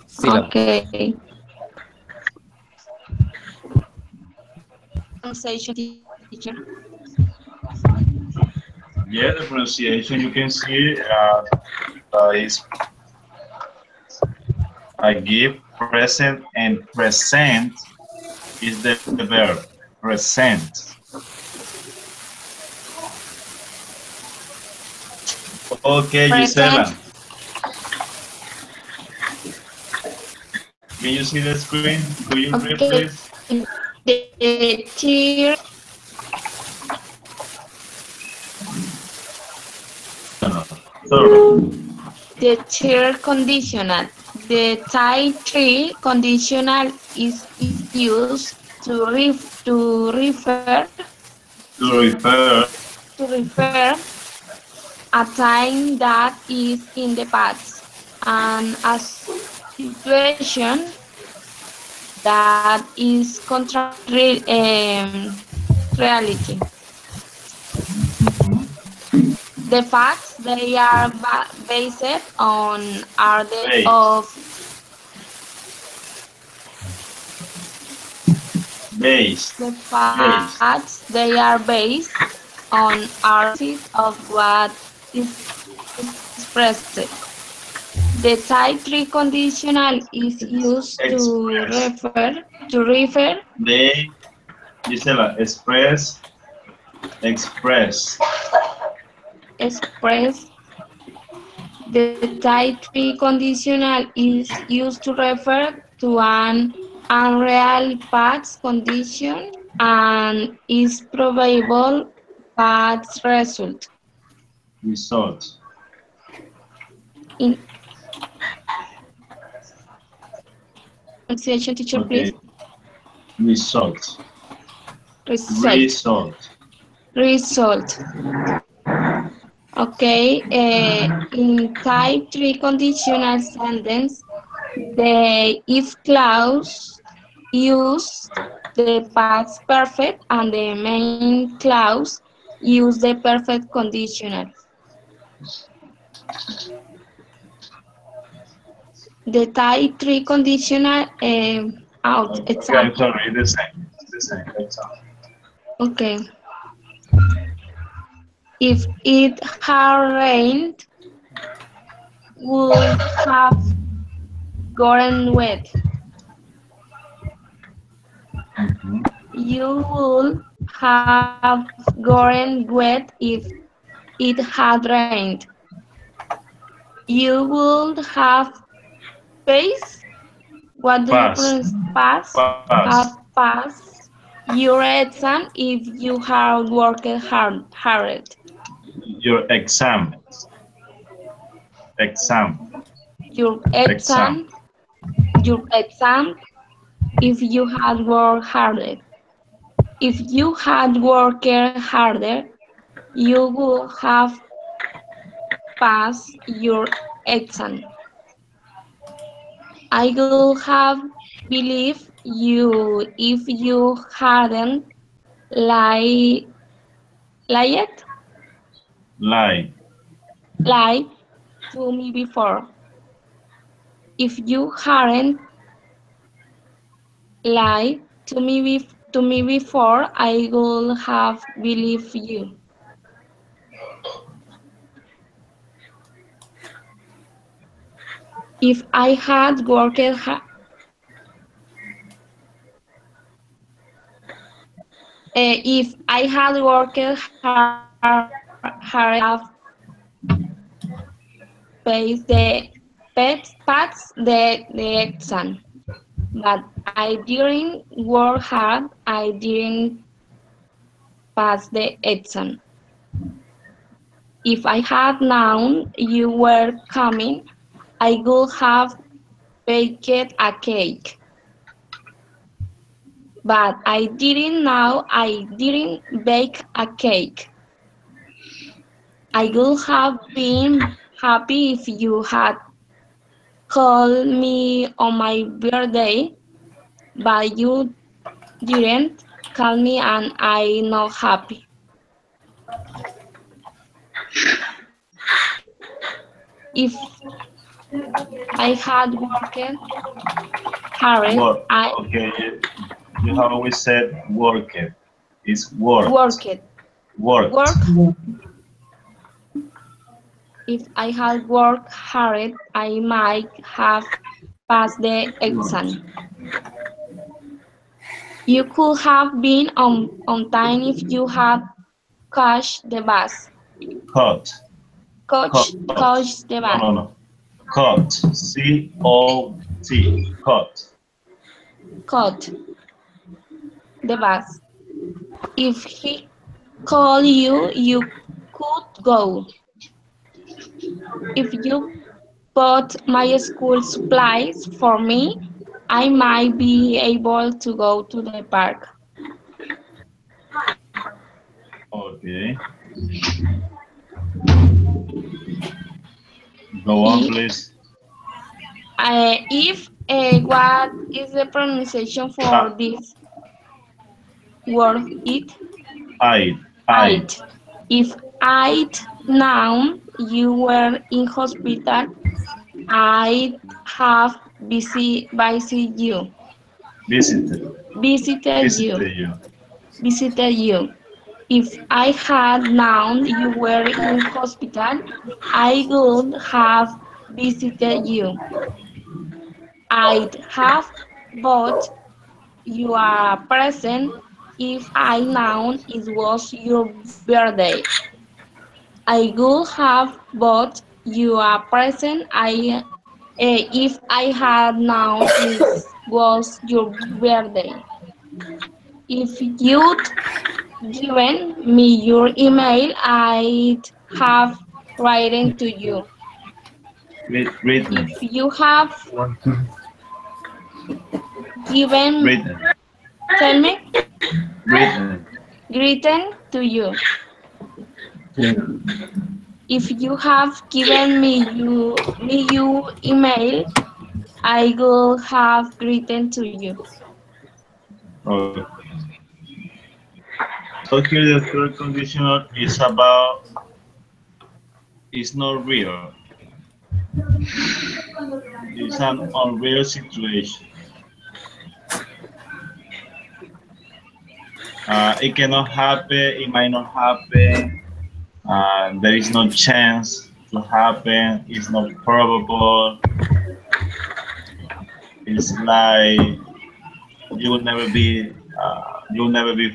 syllable. Okay. Pronunciation teacher. Yeah, the pronunciation you can see is I give present, and present is the verb. Present. Okay, Gisela. Present. Can you see the screen? Could you read, Okay. please? The chair. Sorry. The chair conditional. The type 3 conditional is used to refer To refer. to refer a time that is in the past and a situation that is reality. The facts they are based on are the Base. of Base. the facts they are based on are of what is expressed. The type 3 conditional is used Express. to refer They, Gisela, express. Express. express. The type 3 conditional is used to refer to an unreal past condition and is probable past result. Result. In pronunciation teacher, Okay. please. Result. Result. Result. Result. Okay. In type 3 conditional sentence, the if clause use the past perfect and the main clause use the perfect conditional. The type 3 conditional out Okay, I'm example. sorry. The same. The same. That's all. Okay. If it had rained, would have gotten wet. Mhm. You would have gotten wet if it had rained. You would have passed. What do you Fast. pronounce? Pass. Fast. Have passed your exam if you have worked hard. Your exam. Exam. Your Exam. exam. Your exam if you had worked harder. If you had worked harder, you would have passed your exam. I would have believed you if you hadn't lied, lied, Lie. lied to me before. If you hadn't lied to me before, I would have believed you. If I had worked if I had worked hard enough, pass the exam. But I didn't work hard. I didn't pass the exam. If I had known you were coming, I would have baked a cake. But I didn't know I didn't bake a cake. I would have been happy if you had called me on my birthday, but you didn't call me and I'm not happy. If I had worked hard, Work. I Okay, you have always said work it. It's worked. worked. Worked. Work. If I had worked hard, I might have passed the exam. You could have been on time if you had caught the bus. Cut. Coach the No, bus. no, no. Cut. C-O-T. Cut. Caught the bus. If he called you, you could go. If you bought my school supplies for me, I might be able to go to the park. Okay. Go on, If, please. what is the pronunciation for this word? I. I'd. If I'd known you were in hospital, I'd have visited you. Visited. Visited you. Visited you. Visited you. If I had known you were in hospital, I would have visited you. I'd have bought you a present if I known it was your birthday. I would have bought you a present if I had known it was your birthday. If you'd given me your email, I'd have written to you. Written. If you have given, Written. tell me, Written. written to you. If you have given me your email, I will have written to you. Okay. So here the third conditional is about it's not real. It's an unreal situation. It cannot happen, it might not happen, there is no chance to happen, it's not probable, it's like you will never be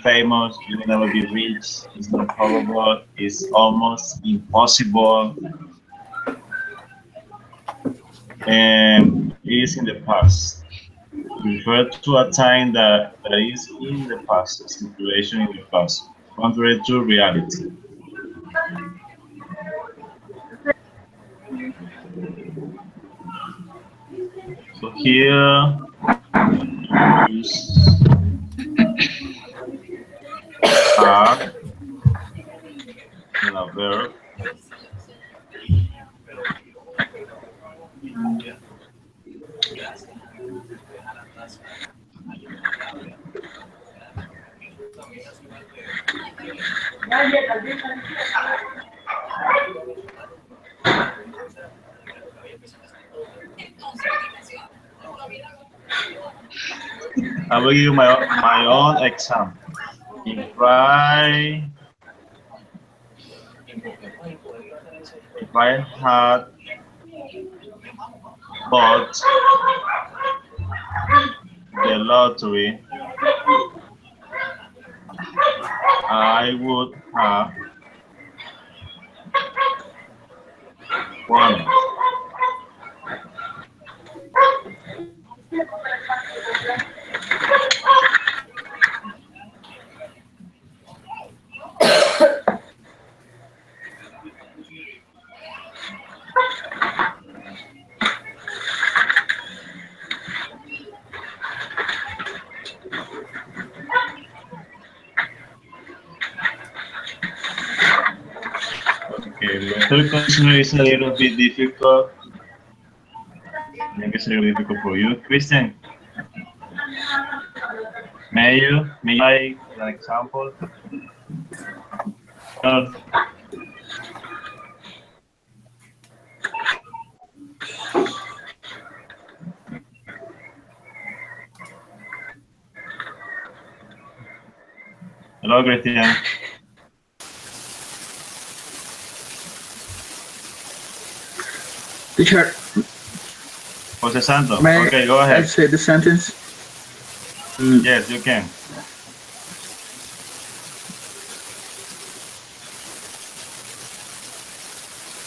famous, you will never be rich, it's not probable, it's almost impossible, and it is in the past. Refer to a time that is in the past, a situation in the past, contrary to reality. So here, use are in a verb. I will give you my own example. If I had bought the lottery, I would have won. Okay, the third question is a little bit difficult. I think it's a little difficult for you, Christian. May I an example? Uh, Hello, Christian. Teacher, Jose Santo. may Okay, go I ahead. say the sentence? Yes, you can.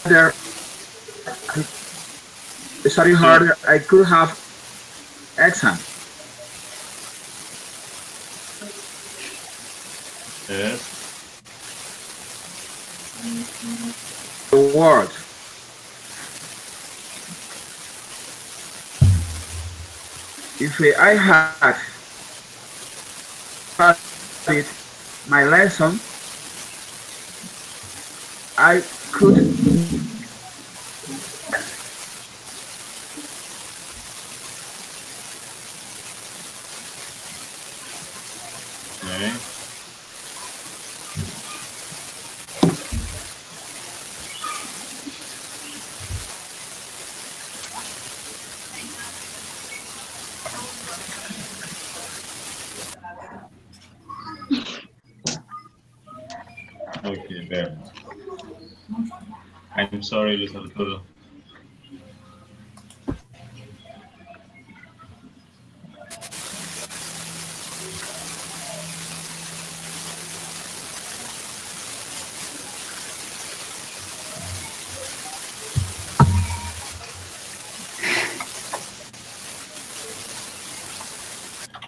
There, study harder, I could have exam. Yes. The word. If I had studied my lesson, I could Okay. Okay, there. I'm sorry, Luis Arturo.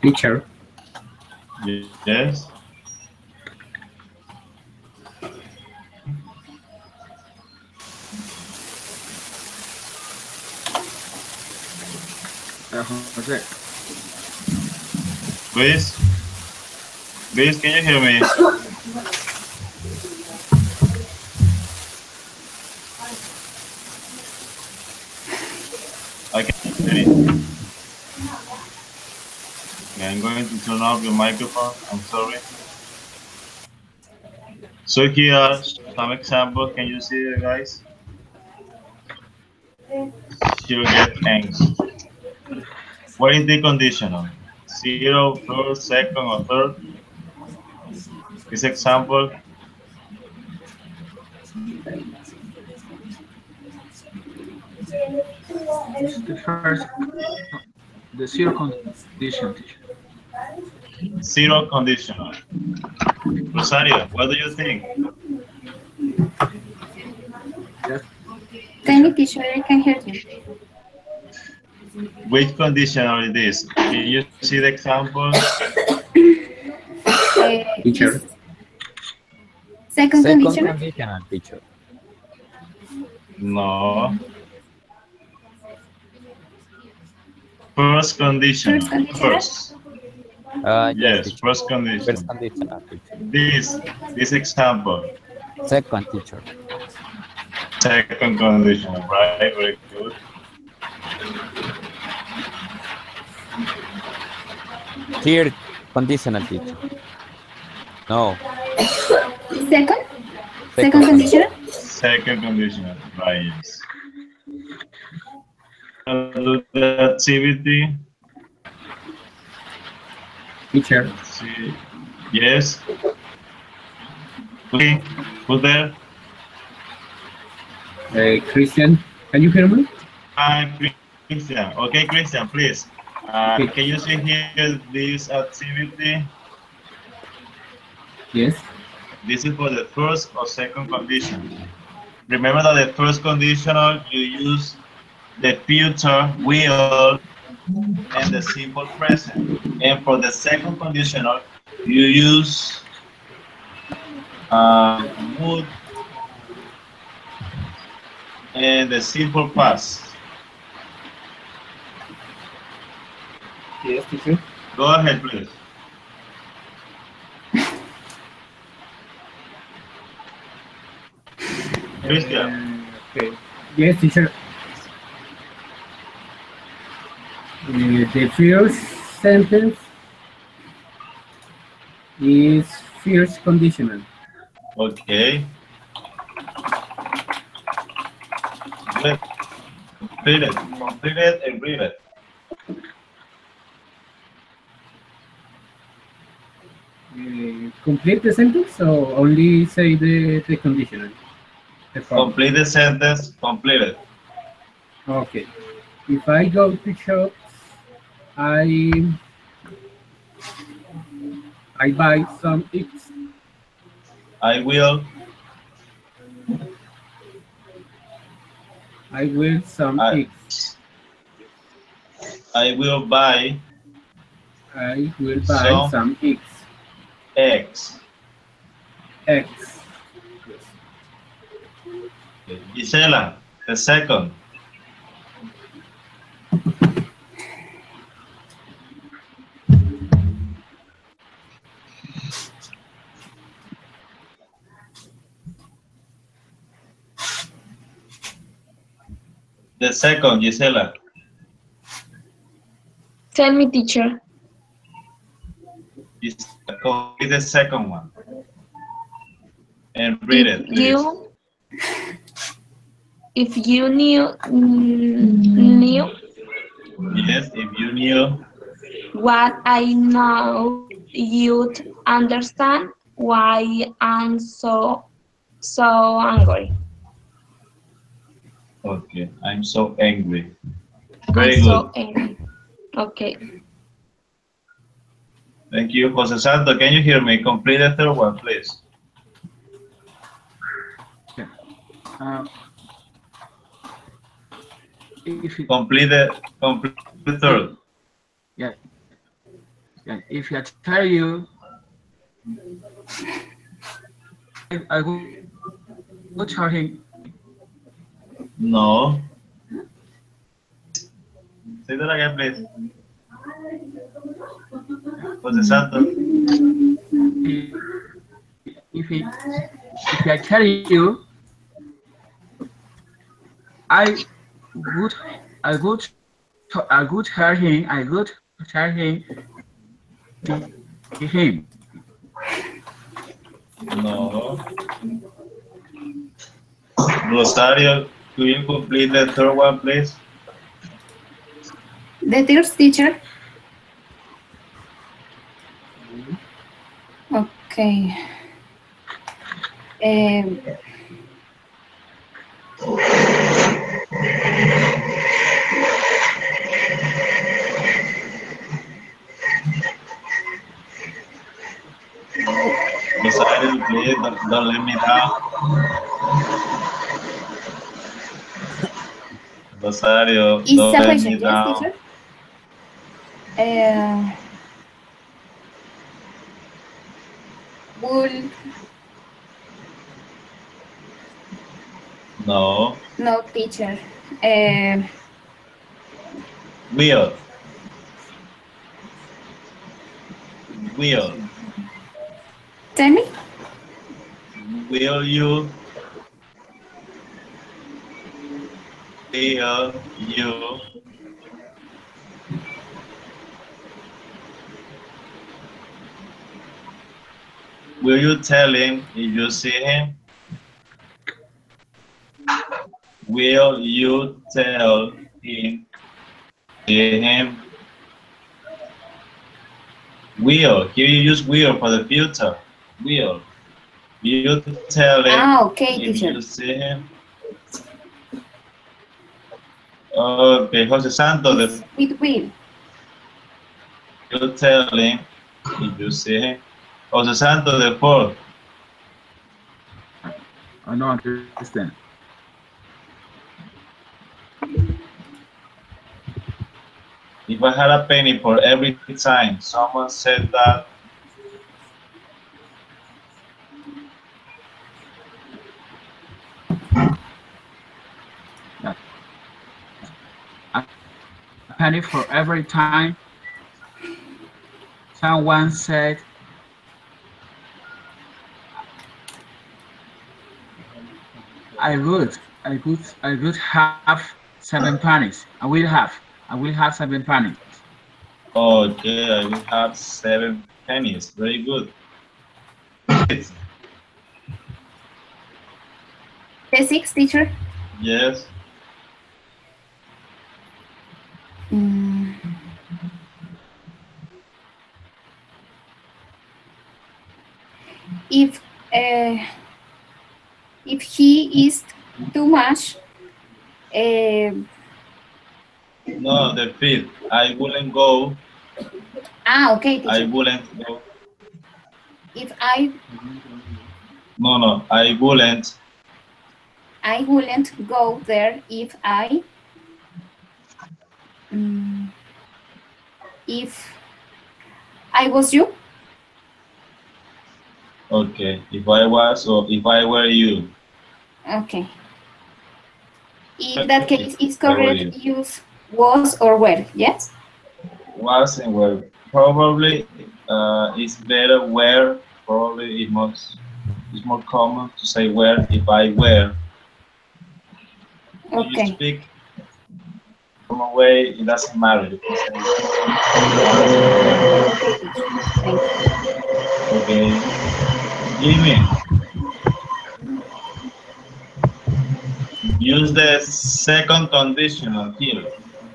Teacher. Yes. Jose. Luis? Luis, can you hear me? I can hear you. Okay, I'm going to turn off your microphone. I'm sorry. So here are some examples. Can you see it, guys? Here we get ends. What is the conditional? 0, first, second, or third? This example. The first, the zero condition, teacher. 0 conditional. Rosario, what do you think? Yes. Tell me, teacher, I can hear you. Which conditional it is? Can you see the example? Teacher. Second conditional? conditional, teacher. No. First conditional. First conditional? First. Yes, Yes, teacher. first condition. First conditional, teacher. This example. Second, teacher. Second condition, right? Very good. Third conditional, teacher. No. Second? Second conditional? Second condition, right? Yes. Do the activity. Teacher. Let's see. Yes. Okay. Who's there? Christian, can you hear me? Hi, Christian. Okay, Christian, please. Okay. Can you see here this activity? Yes. This is for the first or second condition. Remember that the first conditional, you use the future will and the simple present. And for the second conditional, you use would and the simple past. Yes, teacher. Go ahead, please. Christian. Okay. Yes, teacher. The first sentence is first conditional. Okay. Good. Complete it. Complete it and read it. Complete the sentence or only say the conditional? The form. Complete the sentence. Complete it. Okay. If I go to shops, I buy some eggs. I will. I will some I, eggs. I will buy I will buy some eggs. eggs. Eggs. Okay. Gisela, the second. The second, Gisela. Tell me, teacher. Complete the second one. And read it, please. If you knew Yes, if you knew what I know, you'd understand why I'm so angry. Okay, I'm so angry. I'm Very so good. angry. Okay. Thank you. Jose Santo, can you hear me? Complete the third one, please. If you, Complete the third. yeah, if I tell you, I will tell him. No. Say that again, please. Jose Santo. If I tell you, I would tell him to him. No. Rosario, could you complete the third one, please? The third teacher. Okay. Rosario, please don't let me down. Rosario, Is don't a let question, me yes, down. teacher? Would No. no, teacher. Will. Will. Tell me. Will you? Will you? Will you tell him if you see him? Will you tell him? See him? Will. Here you use will for the future. Will. You tell him Okay, if teacher. you see him. Okay, Jose Santos, It will. you tell him if you see him. Jose Santos, the fourth. I don't understand. If I had a penny for every time someone said that, A penny for every time someone said, I would have 7 pennies. I will have 7 pennies. okay, I will have 7 pennies. Very good. The sixth, teacher. Yes. Mm. If if he is too much, No, the fifth. I wouldn't go. okay, I teacher. wouldn't go. If I No, I wouldn't. wouldn't go there if mm, if I was you. Okay, if I was or if I were you. Okay. In that If case, it's I were correct you. use was or were. Yes. Was and were. Probably it's better where. Probably it's more common to say where if I were. When you Okay. speak from away, it doesn't matter. You can say was and were. Okay, teacher. Thank you. Okay. Jimmy, use the second conditional here.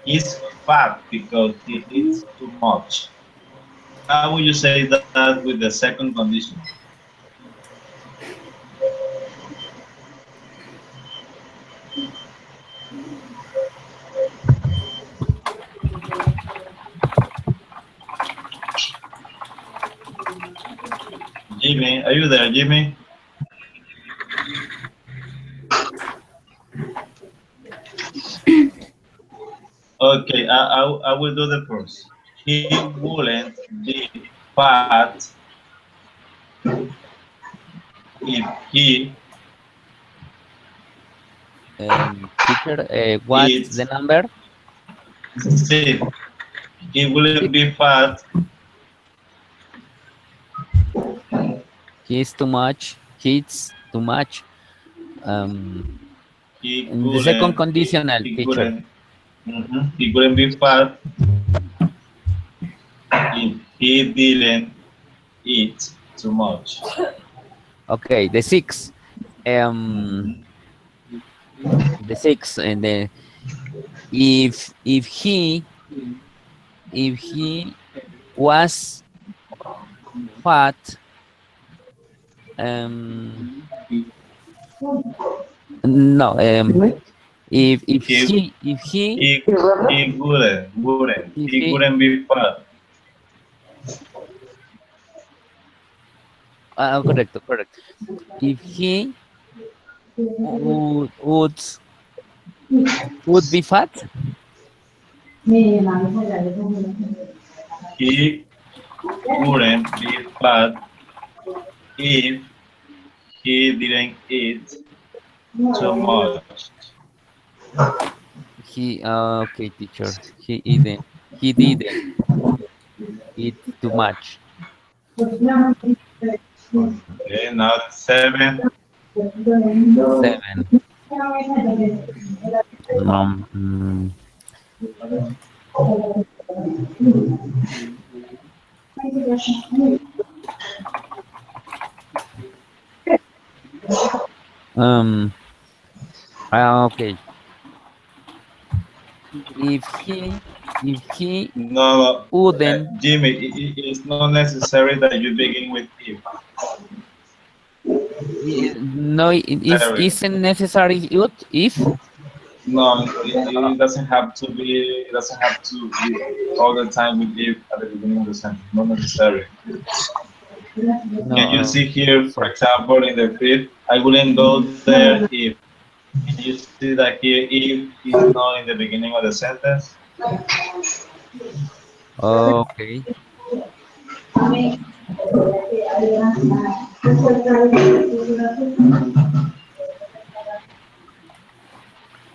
He's fat because he eats too much. How would you say that with the second condition? Jimmy, are you there, Jimmy? Okay, I will do the first. He wouldn't be fat if he Teacher, what's the eats number? six. He wouldn't Six. be fat. He's too much. He's too much. Um, He and the second couldn't. conditional, He teacher. couldn't. He couldn't be fat if he didn't eat too much. Okay, the six. Mhm. The six and the if he was fat, um, no, if He he if he he wouldn't. if He he couldn't be fat. correct, correct. If he would would, would be fat, He wouldn't be fat if he didn't eat too much. he okay, teacher. He didn't eat too much. Okay, now the seven. Seven. Mm, um. Okay. If he if he No, wouldn't, Jimmy, it's not necessary that you begin with if. no, it Necessary. isn't necessary if. No, it doesn't have to be. It doesn't have to be all the time with if at the beginning of the sentence. Not necessary. Can you No, see here, for so example, in the fifth, I wouldn't go there if. Can you see that here if is not in the beginning of the sentence? okay.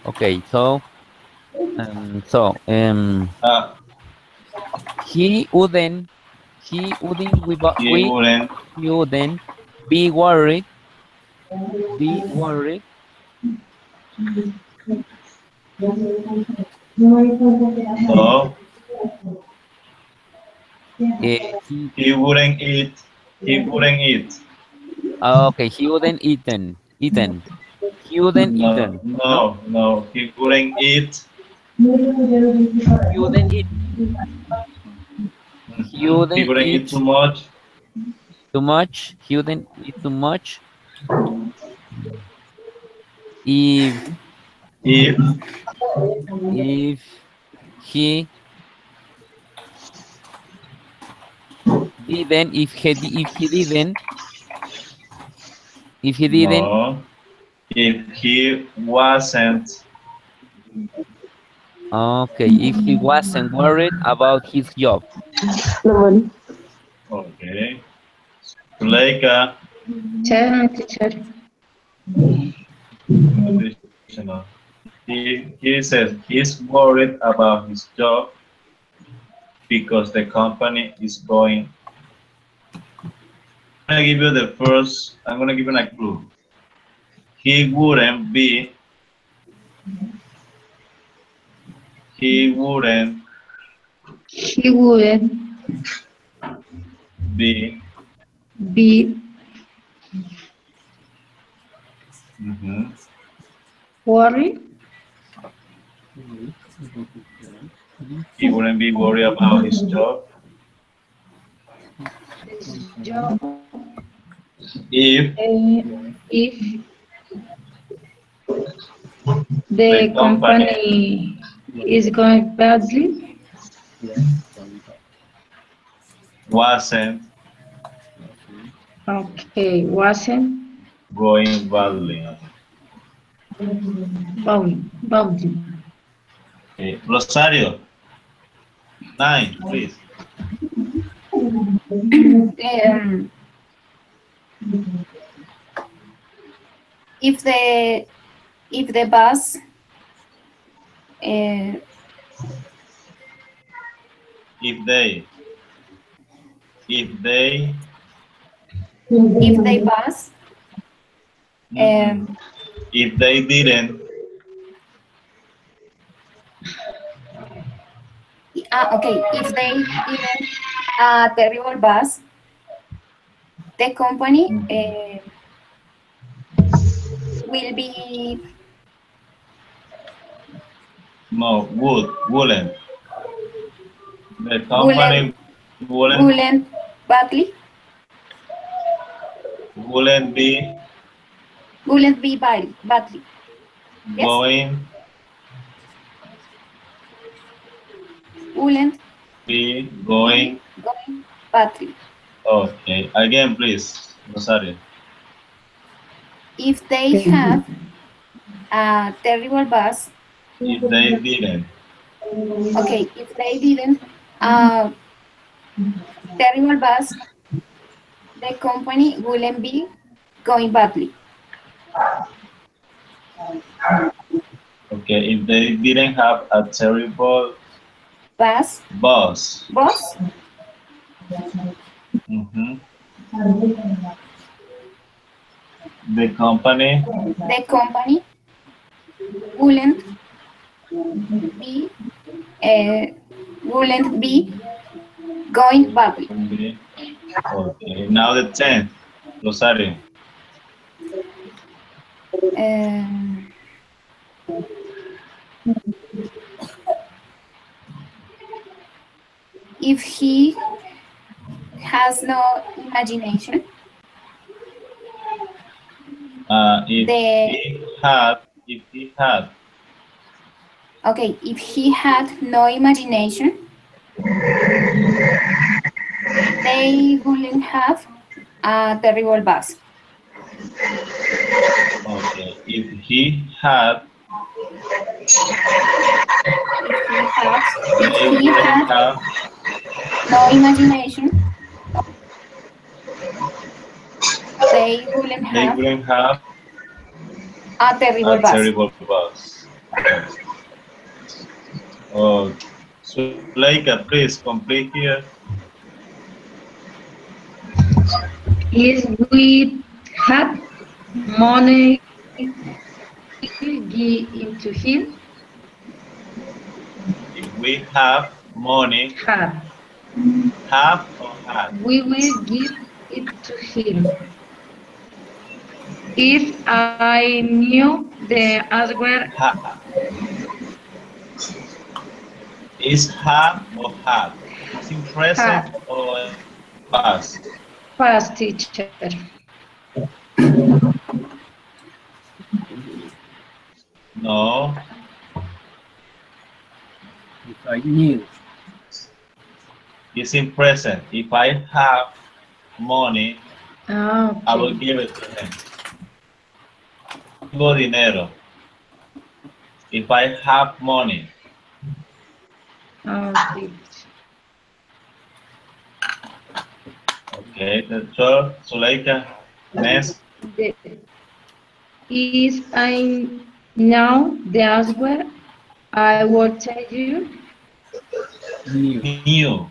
Okay, Uh, he wouldn't he wouldn't. he wouldn't be worried So he he wouldn't eat. He wouldn't eat. okay, he wouldn't No, eaten, no, no, no. He wouldn't eat. he wouldn't eat he He wouldn't wouldn't eat too eat much. too much, he wouldn't eat too much if If if he didn't if he didn't no. If he wasn't. okay, if he wasn't worried about his job. Okay. Zuleika, Teacher, teacher. additional. He says he's worried about his job because the company is going. I'm gonna give you the first. I'm gonna give you a clue. He wouldn't be. He wouldn't He wouldn't be. be Mhm. worried. He wouldn't be worried about his job Job, if if the the company company is going badly. wasn't Okay, wasn't going badly. badly. Okay. Rosario, 9, please. Um, if the bus uh, If they, if they, if they bus mhm. If they didn't, okay, if they didn't a terrible bus, the company will be no, wouldn't. The wouldn't company wouldn't badly wouldn't be wouldn't be badly. Yes, going, wouldn't be be going. going badly. Okay, again, please, Rosario. If they have a terrible bus, If they didn't, okay, if they didn't a terrible bus, the company wouldn't be going badly. okay, if they didn't have a terrible Bus, boss, boss, mhm, the company the company wouldn't be uh, wouldn't be going badly. will be. Okay, now the 10th, Rosario. Um, if he has no imagination, If he had, okay, if he had no imagination, they wouldn't have a terrible boss. okay, if he had, If they he wouldn't had have, no imagination, they wouldn't they have wouldn't have a terrible a boss. terrible boss. Oh, Suleika, please complete here. Is we had money give into him? If we have money, Had. have or had? We will give it to him. If I knew the answer Ha, is have or had? Is in present had or past? past teacher. No, If I knew. it's in present. If I have money, I will Okay. give it to him. Tengo dinero. If I have money, Okay. okay. So, Suleika, next. The, is I know the answer, I will tell you. Knew. New.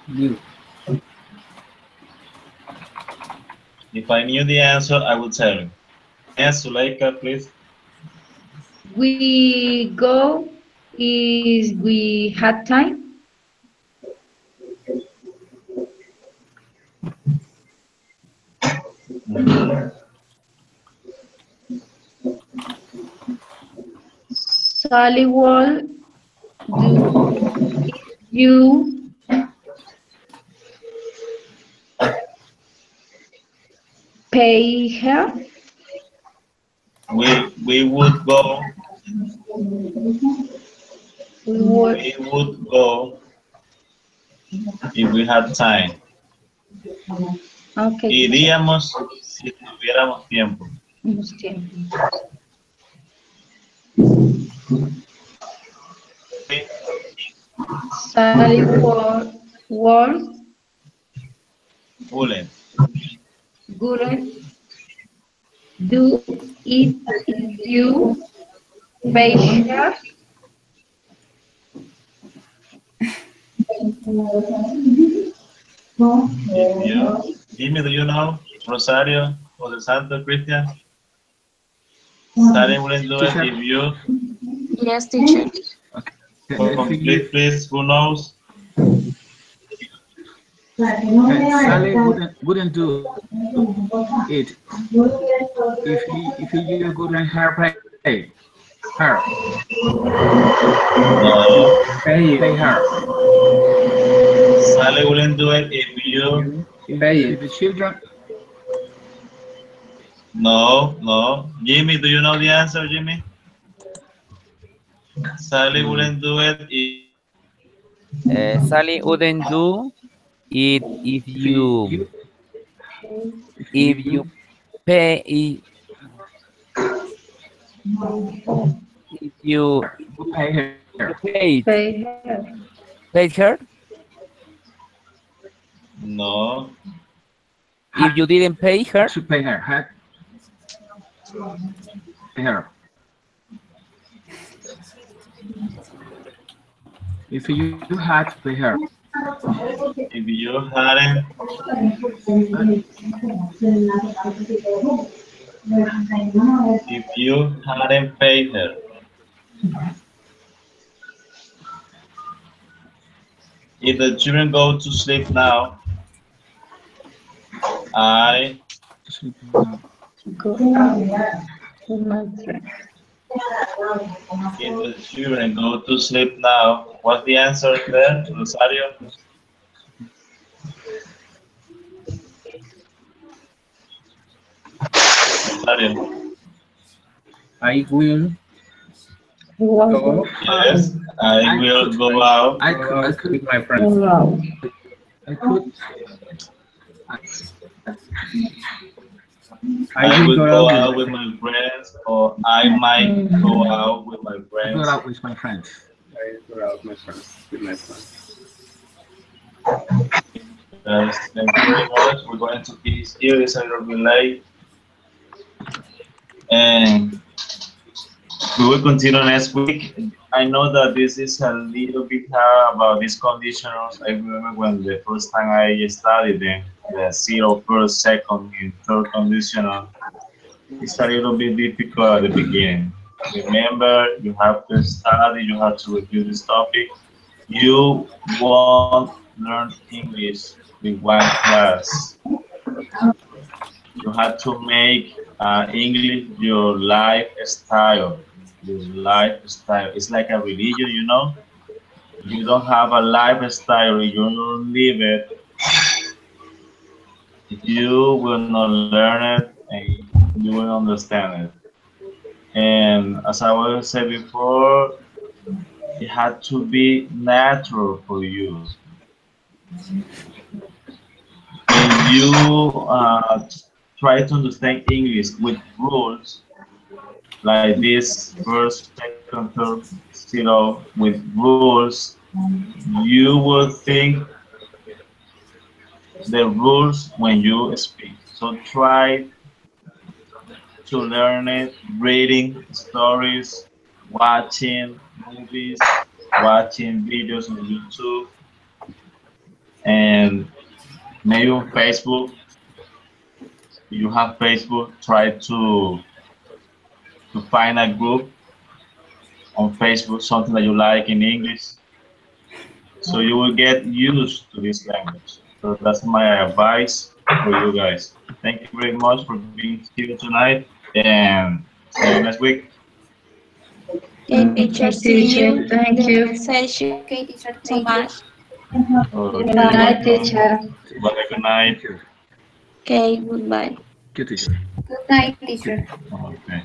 Knew. If I knew the answer, I would tell you. Next, Suleika, please. We go is we had time. Sally will do if you pay her. We would go. We would. We would go if we had time. Okay. Iríamos si tuviéramos tiempo. Sally was Wouldn't. wouldn't do it if you pay her. If you, Jimmy, do you know? Rosario, Jose Santo, Christian? Sally wouldn't do it Teacher. if you. Yes, teacher. Okay, Complete, please. Who knows? Sally wouldn't do it if you couldn't her pay her. No. Pay her. Sally wouldn't do it if you. Pay If it. the children, No, no. Jimmy, do you know the answer, Jimmy? Sally wouldn't do it if. Sally wouldn't do it if you if you pay if pay her. you paid Pay her. paid her. No. If you didn't pay her, To pay her. Had pay her. If you had to pay her. If you hadn't. If you hadn't paid her. If the children go to sleep now, I Go out with my friend. Eat the sugar and go to sleep now. What's the answer there, Rosario? Rosario. I will go Yes, I will go out. I go could, I out could, with my friends. I could, I will will go go out with out my with friends. my friends, or I might go out with my I go friends. out with my friends. I will go out with my friends. Yes, thank you very much. We're going to finish here. It's a little bit late. And we will continue next week. I know that this is a little bit hard about these conditionals. I remember when the first time I studied them, the zero, first, second, and third conditional. It's a little bit difficult at the beginning. Remember, you have to study, you have to review this topic. You won't learn English with one class. You have to make English your lifestyle. Your lifestyle. It's like a religion, you know. You don't have a lifestyle, you don't live it, you will not learn it and you will understand it. And as I was said before, it had to be natural for you. When you try to understand English with rules, like this first, second, third, zero, with rules, you will think the rules when you speak. So try to learn it reading stories, watching movies, watching videos on YouTube, and maybe on Facebook. If you have Facebook, try to find a group on Facebook, something that you like in English, so you will get used to this language. So that's my advice for you guys. Thank you very much for being here tonight, and see you next week. Okay, teacher, see you Teacher, in thank the you. next session. Okay, teacher, So thank you. much. Okay, Good night, welcome. teacher. Bye, good night. Thank you. Okay, goodbye. Good teacher. Good night, teacher. Okay.